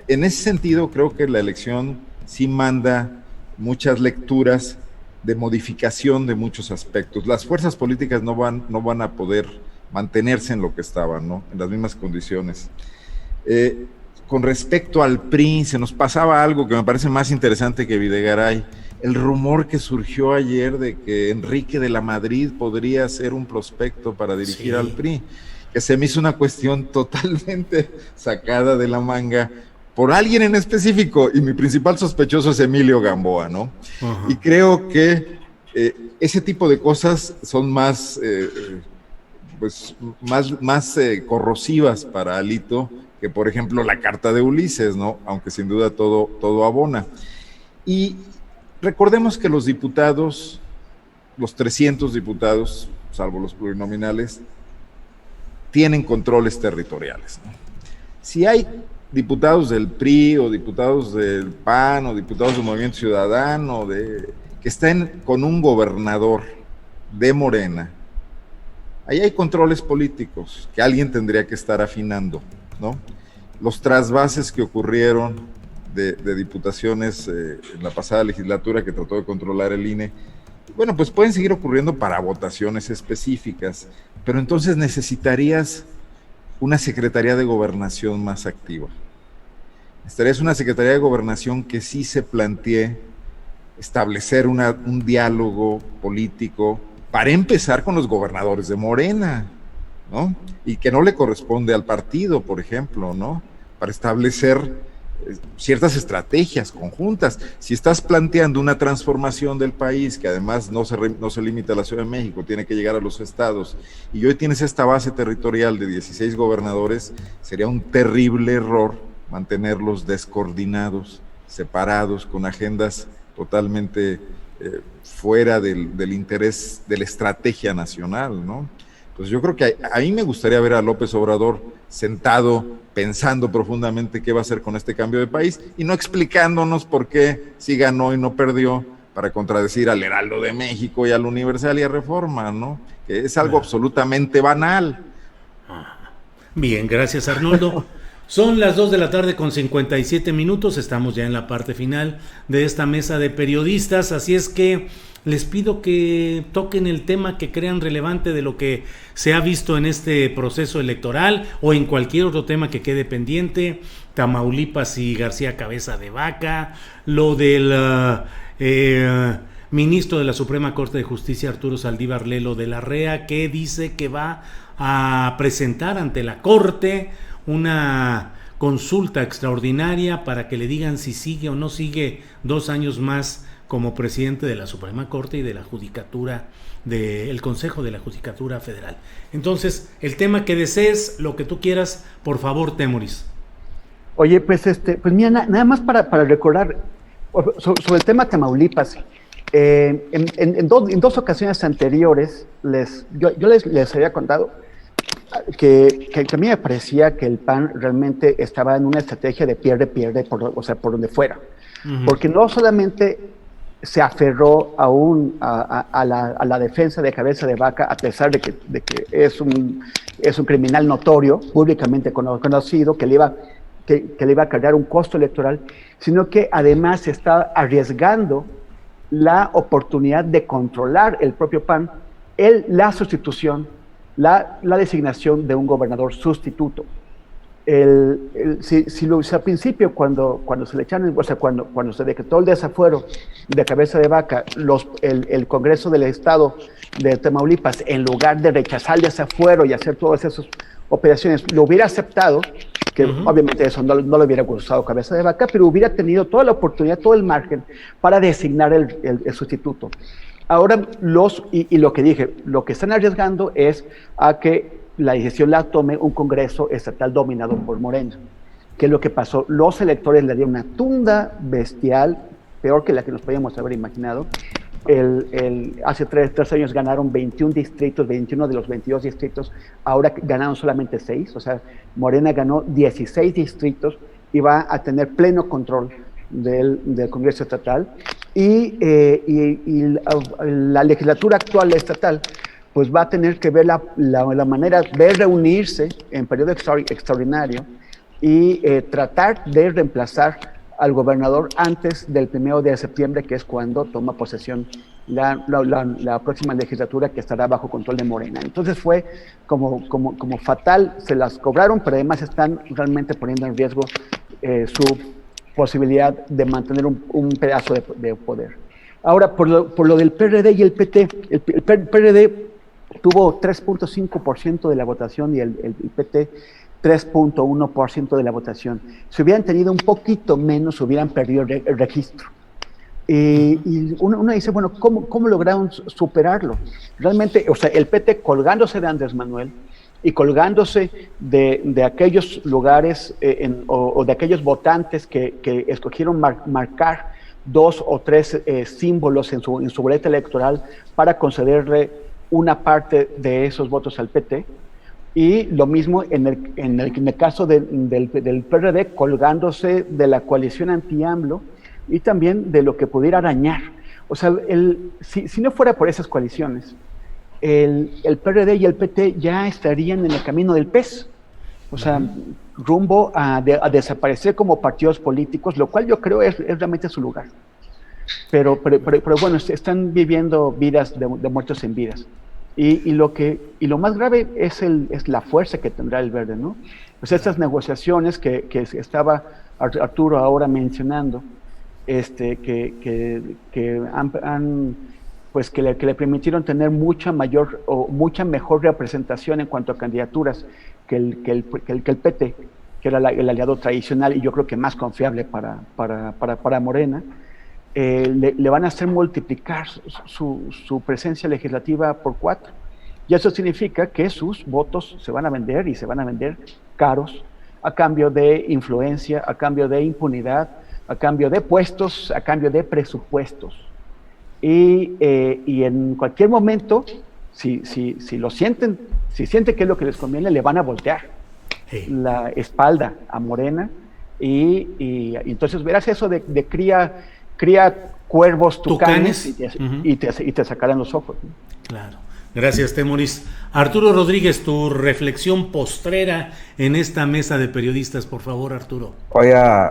En ese sentido, creo que la elección sí manda muchas lecturas de modificación de muchos aspectos. Las fuerzas políticas no van a poder mantenerse en lo que estaban, ¿no? En las mismas condiciones. Con respecto al PRI, se nos pasaba algo que me parece más interesante que Videgaray. El rumor que surgió ayer de que Enrique de la Madrid podría ser un prospecto para dirigir al PRI, que se me hizo una cuestión totalmente sacada de la manga por alguien en específico, y mi principal sospechoso es Emilio Gamboa, ¿no? Y creo que ese tipo de cosas son más corrosivas para Alito que, por ejemplo, la carta de Ulises, ¿no? Aunque sin duda todo abona. Y recordemos que los diputados, los 300 diputados, salvo los plurinominales, tienen controles territoriales, ¿no? Si hay diputados del PRI o diputados del PAN o diputados del Movimiento Ciudadano que estén con un gobernador de Morena, ahí hay controles políticos que alguien tendría que estar afinando, ¿no? Los trasvases que ocurrieron de diputaciones en la pasada legislatura que trató de controlar el INE, bueno, pues pueden seguir ocurriendo para votaciones específicas, pero entonces necesitarías una Secretaría de Gobernación más activa. Necesitarías una Secretaría de Gobernación que sí se plantee establecer un diálogo político, para empezar con los gobernadores de Morena, ¿no? Y que no le corresponde al partido, por ejemplo, ¿no? Para establecer ciertas estrategias conjuntas. Si estás planteando una transformación del país, que además no se limita a la Ciudad de México, tiene que llegar a los estados, y hoy tienes esta base territorial de 16 gobernadores, sería un terrible error mantenerlos descoordinados, separados, con agendas totalmente fuera del interés de la estrategia nacional, ¿no? Pues yo creo que a mí me gustaría ver a López Obrador sentado, pensando profundamente qué va a hacer con este cambio de país y no explicándonos por qué sí ganó y no perdió para contradecir al Heraldo de México y al Universal y a Reforma, ¿no? Que es algo absolutamente banal. Bien, gracias, Arnoldo. Son las 2 de la tarde con 57 minutos, estamos ya en la parte final de esta mesa de periodistas, así es que les pido que toquen el tema que crean relevante de lo que se ha visto en este proceso electoral o en cualquier otro tema que quede pendiente. Tamaulipas y García Cabeza de Vaca, lo del ministro de la Suprema Corte de Justicia, Arturo Saldívar Lelo de la REA, que dice que va a presentar ante la Corte una consulta extraordinaria para que le digan si sigue o no sigue 2 años más como presidente de la Suprema Corte y de la Judicatura, del Consejo de la Judicatura Federal. Entonces, el tema que desees, lo que tú quieras, por favor, Temoris. Oye, pues mira, nada más para recordar sobre el tema Tamaulipas. En dos ocasiones anteriores yo les había contado que a mí me parecía que el PAN realmente estaba en una estrategia de pierde, por donde fuera. Uh-huh. Porque no solamente se aferró a la defensa de Cabeza de Vaca, a pesar de que es un criminal notorio, públicamente conocido, que le iba a cargar un costo electoral, sino que además se está arriesgando la oportunidad de controlar el propio PAN, la sustitución, la designación de un gobernador sustituto. Si al principio, cuando se le echaron, o sea, cuando se decretó el desafuero de Cabeza de Vaca, el Congreso del Estado de Tamaulipas, en lugar de rechazar el desafuero y hacer todas esas operaciones, lo hubiera aceptado, que obviamente eso no le hubiera gustado Cabeza de Vaca, pero hubiera tenido toda la oportunidad, todo el margen para designar el sustituto. Ahora, lo que dije, lo que están arriesgando es a que la decisión la tome un Congreso estatal dominado por Morena. ¿Qué es lo que pasó? Los electores le dieron una tunda bestial, peor que la que nos podíamos haber imaginado. Hace tres años ganaron 21 distritos, 21 de los 22 distritos, ahora ganaron solamente 6, o sea, Morena ganó 16 distritos y va a tener pleno control del Congreso estatal. Y la legislatura actual estatal pues va a tener que ver la manera de reunirse en periodo extraordinario y tratar de reemplazar al gobernador antes del 1 de septiembre, que es cuando toma posesión la próxima legislatura, que estará bajo control de Morena. Entonces fue como fatal, se las cobraron, pero además están realmente poniendo en riesgo su posibilidad de mantener un pedazo de poder. Ahora, por lo del PRD y el PT, el PRD tuvo 3.5% de la votación y el PT 3.1% de la votación. Si hubieran tenido un poquito menos, hubieran perdido el registro. Y uno dice, bueno, ¿cómo lograron superarlo? Realmente, o sea, el PT colgándose de Andrés Manuel y colgándose de aquellos lugares o de aquellos votantes que escogieron marcar 2 o 3 símbolos en su boleta electoral para concederle una parte de esos votos al PT, Y lo mismo en el caso del PRD, colgándose de la coalición anti-AMLO y también de lo que pudiera arañar. O sea, si no fuera por esas coaliciones, el PRD y el PT ya estarían en el camino del pez. O sea, rumbo a desaparecer como partidos políticos, lo cual yo creo es realmente su lugar. Pero bueno, están viviendo vidas de muertos en vidas. Y lo más grave es la fuerza que tendrá el Verde, ¿no? Pues estas negociaciones que estaba Arturo ahora mencionando, que le permitieron tener mucha mejor representación en cuanto a candidaturas que el PT, que era el aliado tradicional y yo creo que más confiable para Morena. Le van a hacer multiplicar su presencia legislativa por 4. Y eso significa que sus votos se van a vender y se van a vender caros a cambio de influencia, a cambio de impunidad, a cambio de puestos, a cambio de presupuestos. Y en cualquier momento, si sienten que es lo que les conviene, le van a voltear la espalda a Morena y entonces verás eso de cría cuervos tucanes y te sacarán los ojos, ¿no? Claro. Gracias, Temoris. Arturo Rodríguez, tu reflexión postrera en esta mesa de periodistas, por favor, Arturo.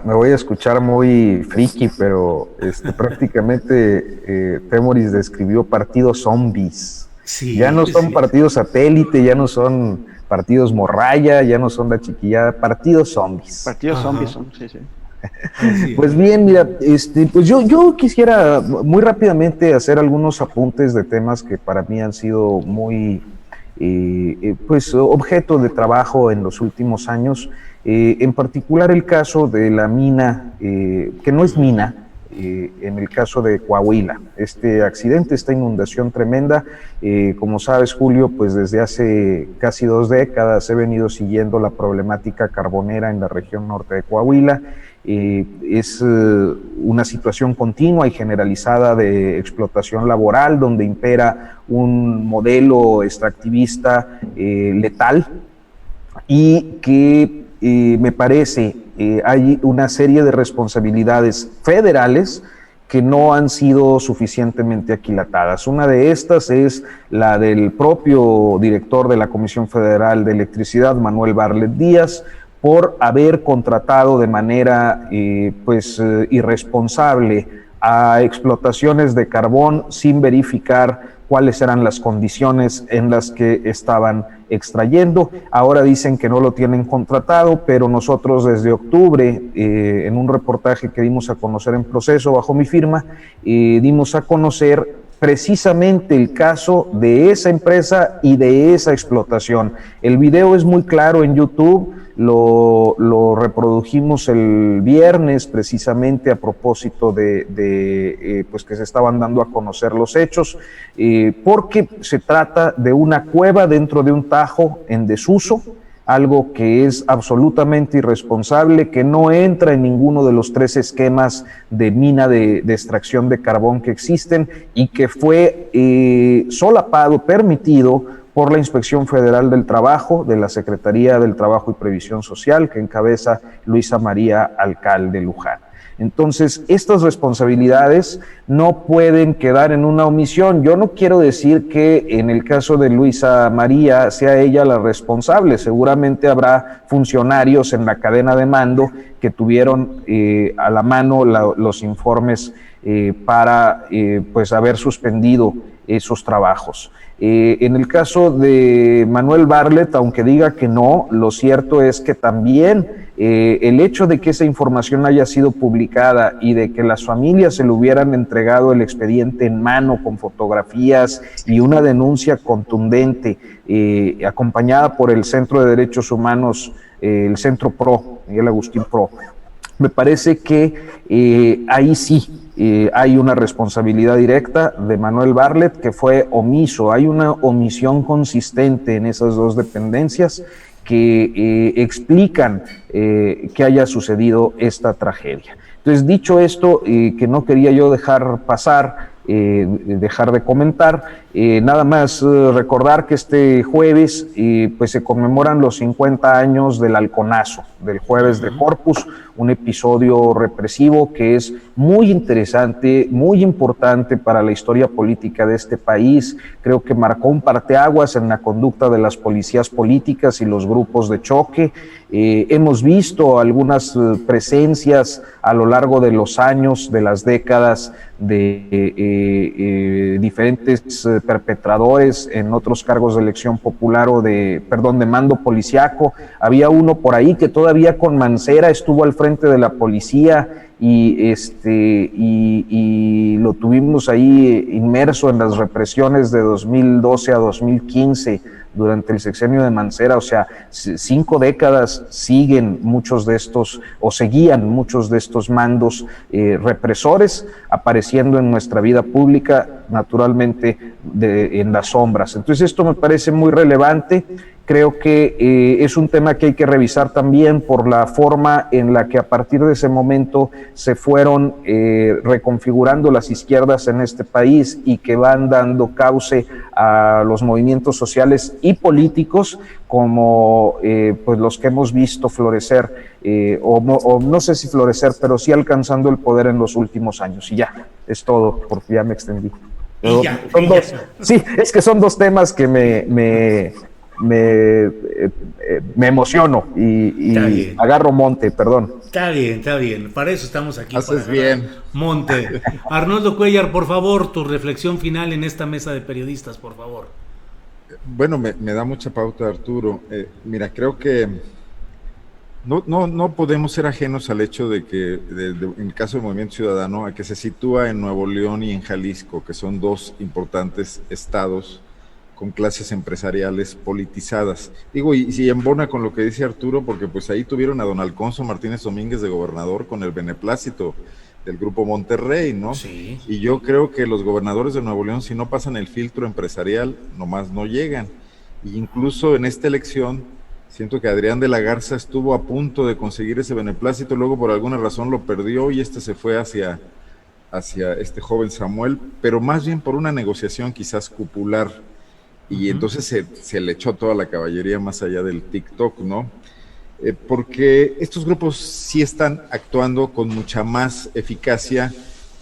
Me voy a escuchar muy friki, pero prácticamente Temoris describió partidos zombies. Sí, ya no son partidos satélite, ya no son partidos morralla, ya no son la chiquillada, partidos zombies. Partidos zombies son, sí. Pues bien, mira, pues yo quisiera muy rápidamente hacer algunos apuntes de temas que para mí han sido muy pues objeto de trabajo en los últimos años, en particular el caso de la mina, que no es mina, en el caso de Coahuila, este accidente, esta inundación tremenda, como sabes, Julio, pues desde hace casi 2 décadas he venido siguiendo la problemática carbonera en la región norte de Coahuila. Es una situación continua y generalizada de explotación laboral donde impera un modelo extractivista letal y que me parece hay una serie de responsabilidades federales que no han sido suficientemente aquilatadas. Una de estas es la del propio director de la Comisión Federal de Electricidad, Manuel Bartlett Díaz, por haber contratado de manera irresponsable a explotaciones de carbón sin verificar cuáles eran las condiciones en las que estaban extrayendo. Ahora dicen que no lo tienen contratado, pero nosotros desde octubre, en un reportaje que dimos a conocer en Proceso bajo mi firma, dimos a conocer precisamente el caso de esa empresa y de esa explotación. El video es muy claro en YouTube, lo reprodujimos el viernes precisamente a propósito pues que se estaban dando a conocer los hechos, porque se trata de una cueva dentro de un tajo en desuso, algo que es absolutamente irresponsable, que no entra en ninguno de los 3 esquemas de mina de extracción de carbón que existen y que fue solapado, permitido por la Inspección Federal del Trabajo, de la Secretaría del Trabajo y Previsión Social, que encabeza Luisa María Alcalde Luján. Entonces, estas responsabilidades no pueden quedar en una omisión. Yo no quiero decir que en el caso de Luisa María sea ella la responsable. Seguramente habrá funcionarios en la cadena de mando que tuvieron a la mano los informes para pues haber suspendido esos trabajos. En el caso de Manuel Bartlett, aunque diga que no, lo cierto es que también el hecho de que esa información haya sido publicada y de que las familias se le hubieran entregado el expediente en mano con fotografías y una denuncia contundente acompañada por el Centro de Derechos Humanos, el Centro PRO, Miguel Agustín PRO, me parece que ahí sí hay una responsabilidad directa de Manuel Bartlett que fue omiso. Hay una omisión consistente en esas 2 dependencias que explican que haya sucedido esta tragedia. Entonces, dicho esto, que no quería yo dejar pasar, dejar de comentar. Nada más recordar que este jueves pues se conmemoran los 50 años del halconazo, del jueves de Corpus, un episodio represivo que es muy interesante, muy importante para la historia política de este país. Creo que marcó un parteaguas en la conducta de las policías políticas y los grupos de choque. Hemos visto algunas presencias a lo largo de los años, de las décadas, de diferentes perpetradores en otros cargos de elección popular o de mando policiaco. Había uno por ahí que todavía con Mancera estuvo al frente de la policía y lo tuvimos ahí inmerso en las represiones de 2012 a 2015 durante el sexenio de Mancera. O sea, 5 décadas seguían muchos de estos mandos represores apareciendo en nuestra vida pública, naturalmente en las sombras. Entonces esto me parece muy relevante. Creo que es un tema que hay que revisar también por la forma en la que a partir de ese momento se fueron reconfigurando las izquierdas en este país y que van dando cauce a los movimientos sociales y políticos como pues los que hemos visto florecer, o no sé si florecer, pero sí alcanzando el poder en los últimos años. Y ya, es todo, porque ya me extendí. Pero sí, es que son 2 temas que me emociono y agarro monte, perdón. Está bien, para eso estamos aquí. Haces bien. Monte. Arnoldo Cuellar, por favor, tu reflexión final en esta mesa de periodistas, por favor. Bueno, me da mucha pauta, Arturo. Mira, creo que no podemos ser ajenos al hecho de que, en el caso del Movimiento Ciudadano, a que se sitúa en Nuevo León y en Jalisco, que son 2 importantes estados con clases empresariales politizadas. Digo, y si embona con lo que dice Arturo, porque pues ahí tuvieron a don Alfonso Martínez Domínguez de gobernador con el beneplácito del Grupo Monterrey, ¿no? Sí. Y yo creo que los gobernadores de Nuevo León, si no pasan el filtro empresarial, nomás no llegan. Y incluso en esta elección, siento que Adrián de la Garza estuvo a punto de conseguir ese beneplácito, luego por alguna razón lo perdió y se fue hacia este joven Samuel, pero más bien por una negociación quizás cupular. Y entonces se le echó toda la caballería más allá del TikTok, ¿no? Porque estos grupos sí están actuando con mucha más eficacia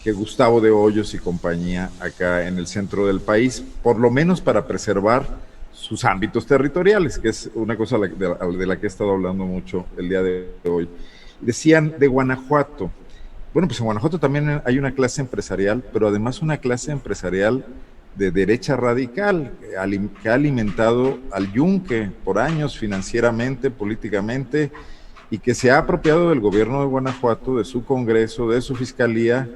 que Gustavo de Hoyos y compañía acá en el centro del país, por lo menos para preservar sus ámbitos territoriales, que es una cosa de la que he estado hablando mucho el día de hoy. Decían de Guanajuato. Bueno, pues en Guanajuato también hay una clase empresarial, pero además una clase empresarial de derecha radical que ha alimentado al yunque por años financieramente, políticamente, y que se ha apropiado del gobierno de Guanajuato, de su Congreso, de su Fiscalía,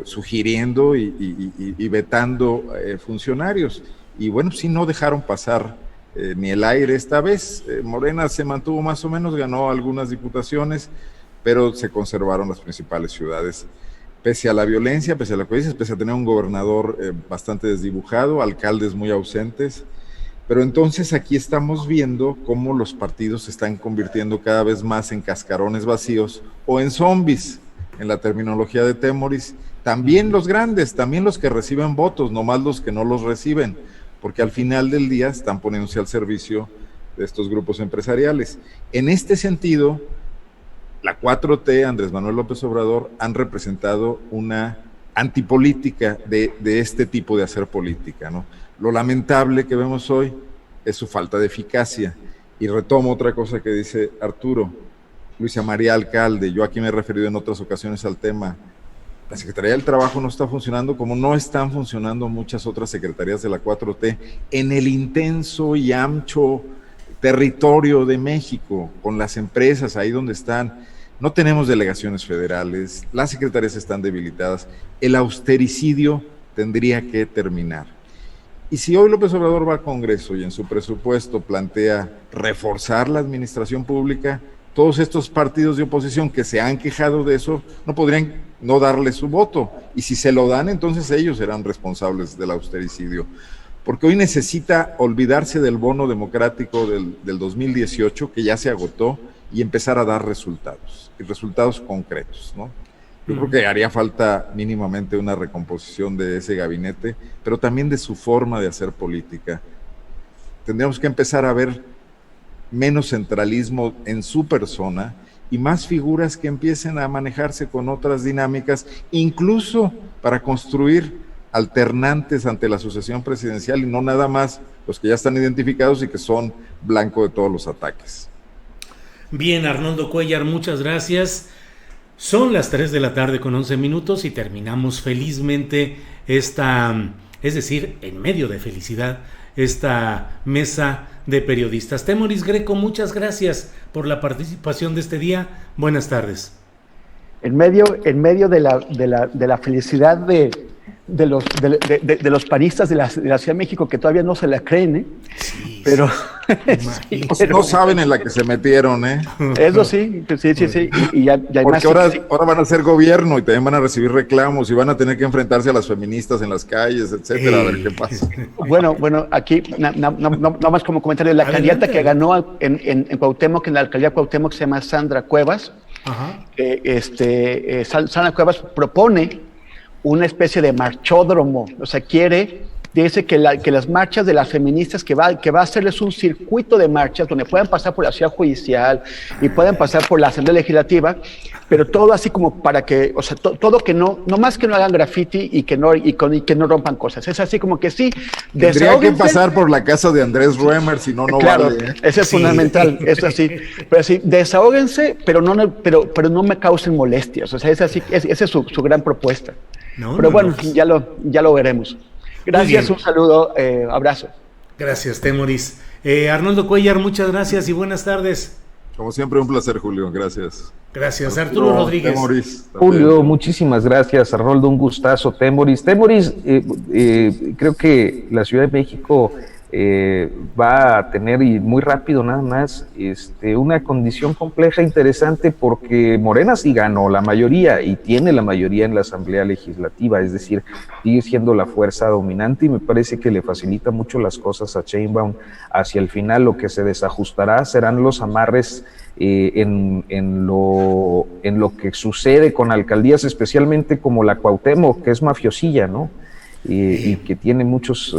sugiriendo y vetando funcionarios. Y bueno, sí, no dejaron pasar ni el aire esta vez. Morena se mantuvo más o menos, ganó algunas diputaciones, pero se conservaron las principales ciudades. Pese a la violencia, pese a lo que dices, pese a tener un gobernador bastante desdibujado, alcaldes muy ausentes, pero entonces aquí estamos viendo cómo los partidos se están convirtiendo cada vez más en cascarones vacíos o en zombies, en la terminología de Temoris. También los grandes, también los que reciben votos, no más los que no los reciben, porque al final del día están poniéndose al servicio de estos grupos empresariales. En este sentido, la 4T, Andrés Manuel López Obrador, han representado una antipolítica de este tipo de hacer política, ¿no? Lo lamentable que vemos hoy es su falta de eficacia. Y retomo otra cosa que dice Arturo. Luisa María Alcalde, yo aquí me he referido en otras ocasiones al tema. La Secretaría del Trabajo no está funcionando como no están funcionando muchas otras secretarías de la 4T en el intenso y ancho territorio de México, con las empresas ahí donde están. No tenemos delegaciones federales, las secretarías están debilitadas, el austericidio tendría que terminar. Y si hoy López Obrador va al Congreso y en su presupuesto plantea reforzar la administración pública, todos estos partidos de oposición que se han quejado de eso no podrían no darle su voto. Y si se lo dan, entonces ellos serán responsables del austericidio. Porque hoy necesita olvidarse del bono democrático del 2018, que ya se agotó, y empezar a dar resultados, y resultados concretos, ¿no? Yo creo que haría falta mínimamente una recomposición de ese gabinete, pero también de su forma de hacer política. Tendríamos que empezar a ver menos centralismo en su persona y más figuras que empiecen a manejarse con otras dinámicas, incluso para construir alternantes ante la sucesión presidencial y no nada más los que ya están identificados y que son blanco de todos los ataques. Bien, Arnoldo Cuéllar, muchas gracias. Son las 3 de la tarde con 11 minutos y terminamos felizmente es decir, en medio de felicidad, esta mesa de periodistas. Temoris Greco, muchas gracias por la participación de este día. Buenas tardes. En medio de la felicidad de los panistas de la Ciudad de México, que todavía no se la creen, ¿eh? Sí, pero, sí, no saben en la que se metieron, ¿eh? Eso sí. Y ya porque ahora van a ser gobierno y también van a recibir reclamos y van a tener que enfrentarse a las feministas en las calles, etcétera, a ver qué pasa. Bueno, aquí no más como comentario, la candidata que ganó en Cuauhtémoc, en la alcaldía Cuauhtémoc, se llama Sandra Cuevas. Ajá. Sandra Cuevas propone una especie de marchódromo, o sea, dice que las marchas de las feministas, que va a hacerles un circuito de marchas donde puedan pasar por la ciudad judicial y pueden pasar por la Asamblea Legislativa, pero todo así como para que, o sea, todo que no más que no hagan graffiti y que no rompan cosas. Es así como que sí, tendría que pasar por la casa de Andrés Ruemer, si no claro, vale, ¿eh? Eso es fundamental, es así. Pero así, desahóguense, pero no me causen molestias. O sea, esa es su gran propuesta. Pero bueno, ya lo veremos. Gracias, un saludo, abrazo. Gracias, Temoris. Arnoldo Cuéllar, muchas gracias y buenas tardes. Como siempre, un placer, Julio, gracias. Gracias, Arturo Rodríguez. Temoris, Julio, muchísimas gracias. Arnoldo, un gustazo. Temoris, creo que la Ciudad de México va a tener, y muy rápido nada más, una condición compleja interesante, porque Morena sí ganó la mayoría y tiene la mayoría en la Asamblea Legislativa, es decir, sigue siendo la fuerza dominante, y me parece que le facilita mucho las cosas a Sheinbaum. Hacia el final lo que se desajustará serán los amarres en lo que sucede con alcaldías, especialmente como la Cuauhtémoc, que es mafiosilla, ¿no? Y que tiene muchos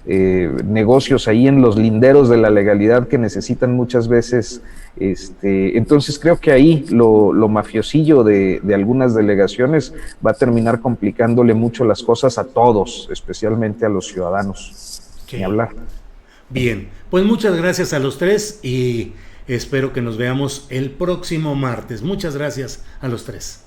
negocios ahí en los linderos de la legalidad que necesitan muchas veces. Entonces creo que ahí lo mafiosillo de algunas delegaciones va a terminar complicándole mucho las cosas a todos, especialmente a los ciudadanos. Sí. Ni hablar. Bien, pues muchas gracias a los tres y espero que nos veamos el próximo martes. Muchas gracias a los tres.